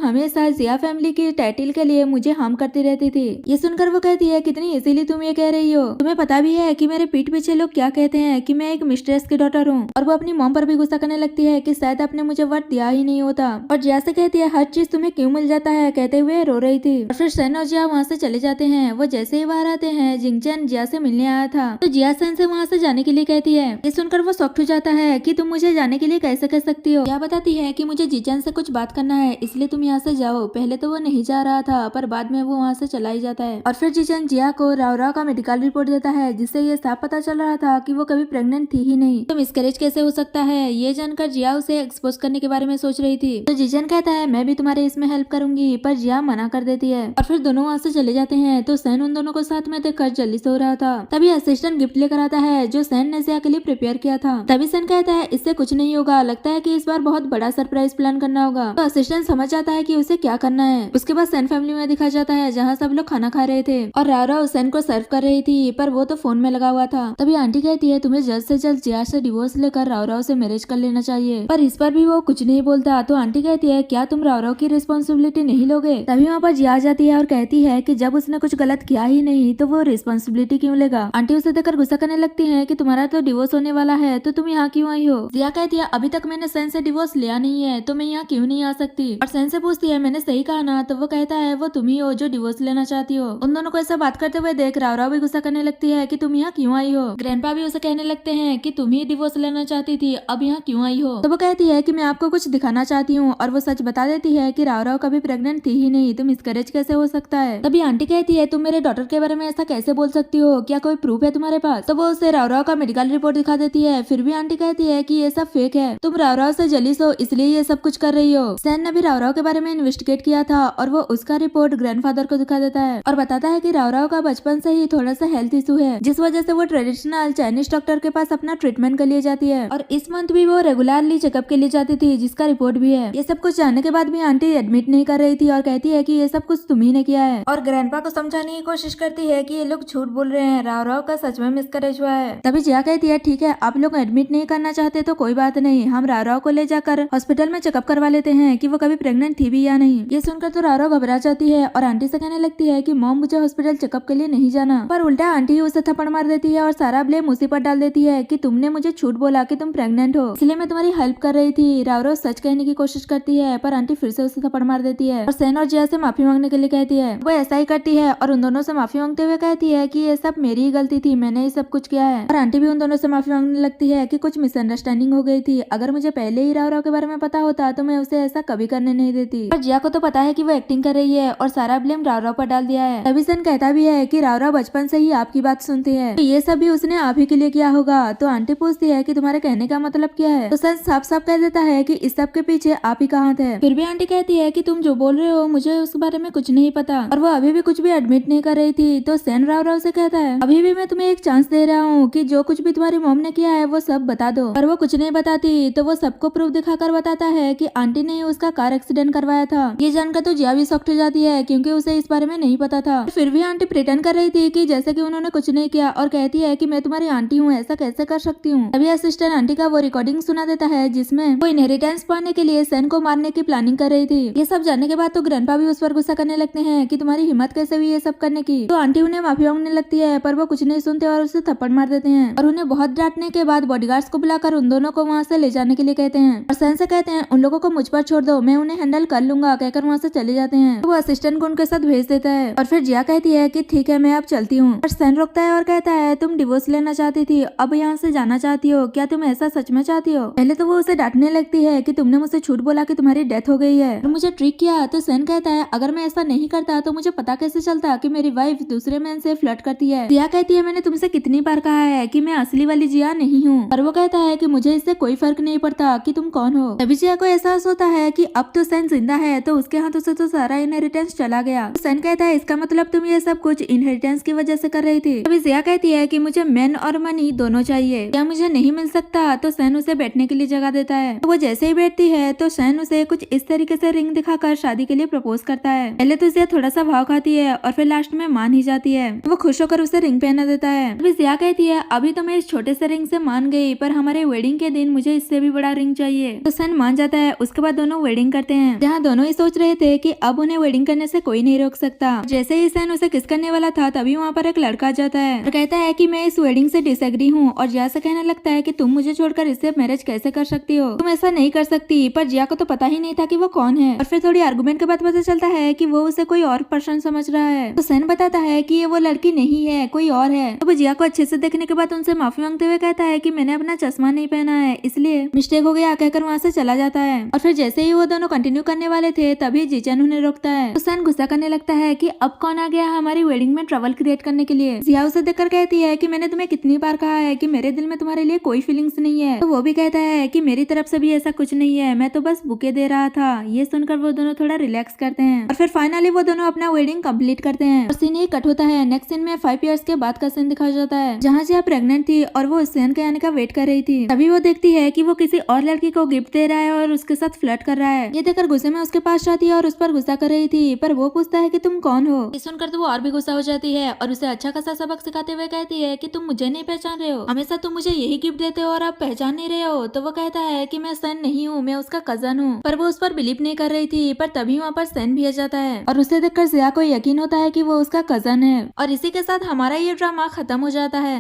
हमेशा जिया फैमिली की टाइटल के लिए मुझे हार्म करती रहती थी। ये सुनकर वो कहती है कितनी इजीली तुम ये कह रही हो, तुम्हें पता भी है कि मेरे पीठ पीछे लोग क्या कहते हैं कि मैं एक मिस्ट्रेस की डॉटर हूँ। और वो अपनी मॉम पर भी गुस्सा करने लगती है कि शायद आपने मुझे वर्ड दिया ही नहीं होता। और जिया से कहती है हर चीज तुम्हें क्यों मिल जाता है कहते हुए रो रही थी। और फिर सन और जिया वहाँ से चले जाते हैं। वो जैसे ही बाहर आते हैं जिंगचैन जिया से मिलने आया था तो जिया सन से वहाँ से जाने के लिए कहती है। ये सुनकर वो शॉक्ड हो जाता है कि तुम मुझे जाने के लिए कैसे कह सकती हो। जिया बताती है कि मुझे जीचैन से कुछ बात करना है इसलिए तुम यहाँ से जाओ। पहले तो वो नहीं जा रहा था पर बाद में वो वहाँ से चला ही जाता है। और फिर जीचैन जिया को राव का मेडिकल रिपोर्ट देता है जिससे ये साफ पता चल रहा था कि वो कभी प्रेग्नेंट थी ही नहीं। तो मिसकैरेज कैसे हो सकता है ये जानकर जिया उसे एक्सपोज करने के बारे में सोच रही थी। तो जीचैन कहता है मैं भी तुम्हारे इसमें हेल्प करूंगी पर जिया मना कर देती है। और फिर दोनों वहाँ से चले जाते हैं। तो सैन उन दोनों को साथ में देखकर जल्दी से हो रहा था। तभी असिस्टेंट गिफ्ट लेकर आता है जो सैन ने जिया के लिए प्रिपेयर किया था। तभी सैन कहता है इससे कुछ नहीं होगा, लगता है कि इस बार बहुत बड़ा सरप्राइज प्लान करना होगा। तो असिस्टेंट समझ जाता है कि उसे क्या करना है। उसके बाद सैन फैमिली में दिखा जाता है जहाँ सब लोग खाना खा रहे थे और राव सैन को सर्व कर रही थी पर वो तो फोन में लगा हुआ था। तभी आंटी कहती है तुम्हें जल्द से जल्द जिया से डिवोर्स लेकर राव से मैरिज कर लेना चाहिए। पर इस पर भी वो कुछ नहीं बोलता। तो आंटी कहती है क्या तुम राव की रिस्पॉन्सिबिलिटी नहीं लोगे। तभी वहाँ पर जिया आ जाती है और कहती है कि जब उसने कुछ गलत किया ही नहीं तो वो रिस्पॉन्सिबिलिटी क्यों लेगा। आंटी उसे देखकर गुस्सा करने लगती है कि तुम्हारा तो डिवोर्स होने वाला है तो तुम यहाँ क्यों आई हो। जिया कहती है अभी तक मैंने सैन से डिवोर्स लिया नहीं है तो मैं यहाँ क्यों नहीं आ सकती। और सैन से पूछती है मैंने सही कहा ना। तो वो कहता है वो तुम ही हो जो डिवोर्स लेना चाहती हो। उन दोनों को ऐसा बात करते हुए देख राव भी गुस्सा करने लगती है कि तुम यहाँ क्यों आई हो। ग्रैंडपा भी उसे कहने लगते हैं कि तुम ही डिवोर्स लेना चाहती थी अब यहाँ क्यों आई हो। तो वो कहती है कि मैं आपको कुछ दिखाना चाहती हूँ और वो सच बता देती है कि राव कभी प्रेग्नेंट थी ही नहीं तो मिसकैरेज कैसे हो सकता है। तभी आंटी कहती है तुम मेरे डॉटर के बारे में ऐसा कैसे बोल सकती हो, क्या कोई प्रूफ है तुम्हारे पास। तो वो उसे राव का मेडिकल रिपोर्ट दिखा देती है। फिर भी आंटी कहती है कि ये सब फेक है, तुम राव से जलीस हो इसलिए ये सब कुछ कर रही हो। सैन ने भी राव के बारे में इन्वेस्टिगेट किया था और वो उसका रिपोर्ट ग्रैंडफादर को दिखा देता है और बताता है कि राव का बचपन से ही थोड़ा सा हेल्थ इशू है जिस वजह से वो ट्रेडिशनल चाइनीज डॉक्टर के पास अपना ट्रीटमेंट के लिए जाती है और इस मंथ भी वो रेगुलरली चेकअप के लिए जाती थी जिसका रिपोर्ट भी है। ये सब कुछ जानने के बाद भी आंटी एडमिट नहीं कर रही थी और कहती है कि ये सब कुछ तुम ही ने किया है और ग्रैंडपा को समझाने की कोशिश करती है कि ये लोग झूठ बोल रहे हैं, राव का सच में मिसकैरेज हुआ है। तभी जिया कहती है ठीक है आप लोग एडमिट नहीं करना चाहते तो कोई बात नहीं, हम राव को ले जाकर हॉस्पिटल में चेकअप करवा लेते हैं कि वो कभी प्रेग्नेंट थी भी या नहीं। ये सुनकर तो राव घबरा जाती है और आंटी से कहने लगती है कि मॉम मुझे हॉस्पिटल चेकअप के लिए नहीं जाना। पर उल्टा आंटी उसे थप्पड़ मार देती है और सारा ब्लेम उसी पर डाल देती है कि तुमने मुझे झूठ बोला कि तुम प्रेग्नेंट हो इसलिए मैं तुम्हारी हेल्प कर रही थी। राव सच कहने की कोशिश करती है पर आंटी फिर से उसे थप्पड़ मार देती है और सैन और जिया से माफी मांगने के लिए कहती है। वो ऐसा ही करती है और उन दोनों से माफी मांगते हुए कहती है कि ये सब मेरी ही गलती थी, मैंने ही सब कुछ किया है। और आंटी भी उन दोनों से माफी मांगने लगती है कि कुछ मिसअंडरस्टैंडिंग हो गई थी, अगर मुझे पहले ही राव के बारे में पता होता तो मैं उसे ऐसा कभी करने नहीं देती। पर जिया को तो पता है कि वो एक्टिंग कर रही है और सारा ब्लेम राव पर डाल दिया है। तभी सैन कहता भी है कि राव बचपन से ही आपकी बात सुनती है तो ये सब भी उसने आप ही के लिए किया होगा। तो आंटी पूछती है कि तुम्हारे कहने का मतलब क्या है। तो सैन साफ साफ कह देता है कि इस सब के पीछे आप ही कहाँ थे। फिर भी आंटी कहती है कि तुम जो बोल रहे हो मुझे उस बारे में कुछ नहीं पता और वो अभी भी कुछ भी एडमिट नहीं कर रही थी। तो सैन राव से कहता है अभी भी मैं तुम्हें एक चांस दे रहा हूँ कि जो कुछ भी तुम्हारी मॉम ने किया है वो सब बता दो। पर वो कुछ नहीं बताती तो वो सबको प्रूफ दिखाकर बताता है कि आंटी ने उसका कार एक्सीडेंट करवाया था। ये जानकर तो जिया भी शॉक्ड हो जाती है क्योंकि उसे इस बारे में नहीं पता था। फिर भी आंटी प्रिटेंड कर रही थी कि जैसे कि उन्होंने कुछ नहीं किया और कहती है कि मैं तुम्हारी आंटी हूँ, ऐसा कैसे कर सकती हूँ। अभी असिस्टेंट आंटी का वो रिकॉर्डिंग सुना देता है जिसमें वो इनहेरिटेंस पाने के लिए सैन को मारने की प्लानिंग कर रही थी। ये सब जानने के बाद तो ग्रैंडपा भी उस पर गुस्सा करने लगते हैं कि तुम्हारी हिम्मत कैसे हुई ये सब करने की। तो आंटी उन्हें माफी मांगने लगती है पर वो कुछ नहीं सुनते और उसे थप्पड़ मार देते हैं और उन्हें बहुत डांटने के बाद बॉडीगार्ड्स को बुलाकर उन दोनों को वहाँ से ले जाने के लिए कहते हैं और सैन से कहते हैं उन लोगों को मुझ पर छोड़ दो, मैं उन्हें हैंडल कर लूंगा कहकर वहाँ से चले जाते हैं। तो वो असिस्टेंट को उनके साथ भेज देता है और फिर जिया कहती है कि ठीक है मैं अब चलती हूँ। और सैन रोकता है और कहता है तुम डिवोर्स लेना चाहती थी, अब यहाँ से जाना चाहती हो, क्या तुम ऐसा सच में चाहती हो। पहले तो वो उसे डांटने लगती है कि तुमने मुझसे झूठ बोला कि तुम्हारी डेथ हो गई है और मुझे ट्रिक किया। तो सैन कहता है अगर मैं ऐसा नहीं करता तो मुझे पता कैसे चलता कि मेरी वाइफ दूसरे मैन से फ्लर्ट करती है। जिया कहती है मैंने तुमसे कितनी बार कहा है कि मैं असली वाली जिया नहीं हूँ। और वो कहता है कि मुझे इससे कोई फर्क नहीं पड़ता कि तुम कौन हो। तभी जिया को एहसास होता है कि अब तो सैन जिंदा है तो उसके हाथों से तो सारा इनहेरिटेंस चला गया। तो सैन कहता है इसका मतलब तुम ये सब कुछ इनहेरिटेंस की वजह से कर रही थी। तभी जिया कहती है कि मुझे मैन और मनी दोनों चाहिए, क्या मुझे नहीं मिल सकता। तो सैन उसे बैठने के लिए जगह देता है। तो वो जैसे ही बैठती है तो सैन उसे कुछ इस तरीके से रिंग दिखाकर शादी के लिए प्रपोज करता है। पहले तो जिया थोड़ा सा भाव खाती है और फिर लास्ट में मान ही जाती है। वो खुश होकर उसे रिंग पहना देता है। अभी जिया कहती है अभी तो मैं इस छोटे से रिंग से मान गई, पर हमारे वेडिंग के दिन मुझे इससे भी बड़ा रिंग चाहिए। तो सन मान जाता है। उसके बाद दोनों वेडिंग करते हैं, जहाँ दोनों ही सोच रहे थे कि अब उन्हें वेडिंग करने से कोई नहीं रोक सकता। जैसे ही सन उसे किस करने वाला था तभी वहाँ पर एक लड़का आ जाता है और कहता है कि मैं इस वेडिंग से डिसएग्री हूँ, और जिया से कहने लगता है कि तुम मुझे छोड़कर इससे मैरिज कैसे कर सकती हो, तुम ऐसा नहीं कर सकती। पर जिया को तो पता ही नहीं था कि वो कौन है, और फिर थोड़ी आर्गुमेंट के बाद पता चलता है कि वो उसे कोई और पर्सन समझ रहा है। तो सन बताता है कि ये वो लड़की नहीं है, कोई और है। तो वो जिया को अच्छे से देखने के बाद उनसे माफी मांगते हुए कहता है कि मैंने अपना चश्मा नहीं पहना है, इसलिए मिस्टेक हो गया कहकर वहाँ से चला जाता है। और फिर जैसे ही वो दोनों कंटिन्यू करने वाले थे तभी जीचन उन्हें रोकता है। तो सन गुस्सा करने लगता है कि अब कौन आ गया हमारी वेडिंग में ट्रबल क्रिएट करने के लिए। जिया उसे देखकर कहती है कि मैंने तुम्हें कितनी बार कहा है कि मेरे दिल में तुम्हारे लिए कोई फीलिंग्स नहीं है। तो वो भी कहता है कि मेरी तरफ से भी ऐसा कुछ नहीं है, मैं तो बस बुके दे रहा था। ये सुनकर वो दोनों थोड़ा रिलैक्स करते हैं और फिर फाइनली वो दोनों अपना वेडिंग कंप्लीट करते हैं। और सीन ये कट होता है। नेक्स्ट सीन में 5 इयर्स के बाद का सीन दिखाया जाता है, जहाँ जिया प्रेग्नेंट थी और वो सन के आने का वेट कर रही थी। तभी वो देखती है कि वो किसी और लड़की को गिफ्ट दे रहा है और उसके साथ फ्लर्ट कर रहा है। ये देखकर गुस्से में उसके पास जाती है और उस पर गुस्सा कर रही थी, पर वो पूछता है कि तुम कौन हो। ये सुनकर तो वो और भी गुस्सा हो जाती है और उसे अच्छा खासा सबक सिखाते हुए कहती है कि तुम मुझे नहीं पहचान रहे हो, हमेशा तुम मुझे यही गिफ्ट देते हो और अब पहचान नहीं रहे हो। तो वो कहता है कि मैं सन नहीं हूँ, मैं उसका कजन हूँ। पर वो उस पर बिलीव नहीं कर रही थी, पर तभी वहाँ पर सन भी आ जाता है और उसे देखकर जिया को यकीन होता है कि वो उसका कजन है। और इसी के साथ हमारा ये ड्रामा खत्म हो जाता है।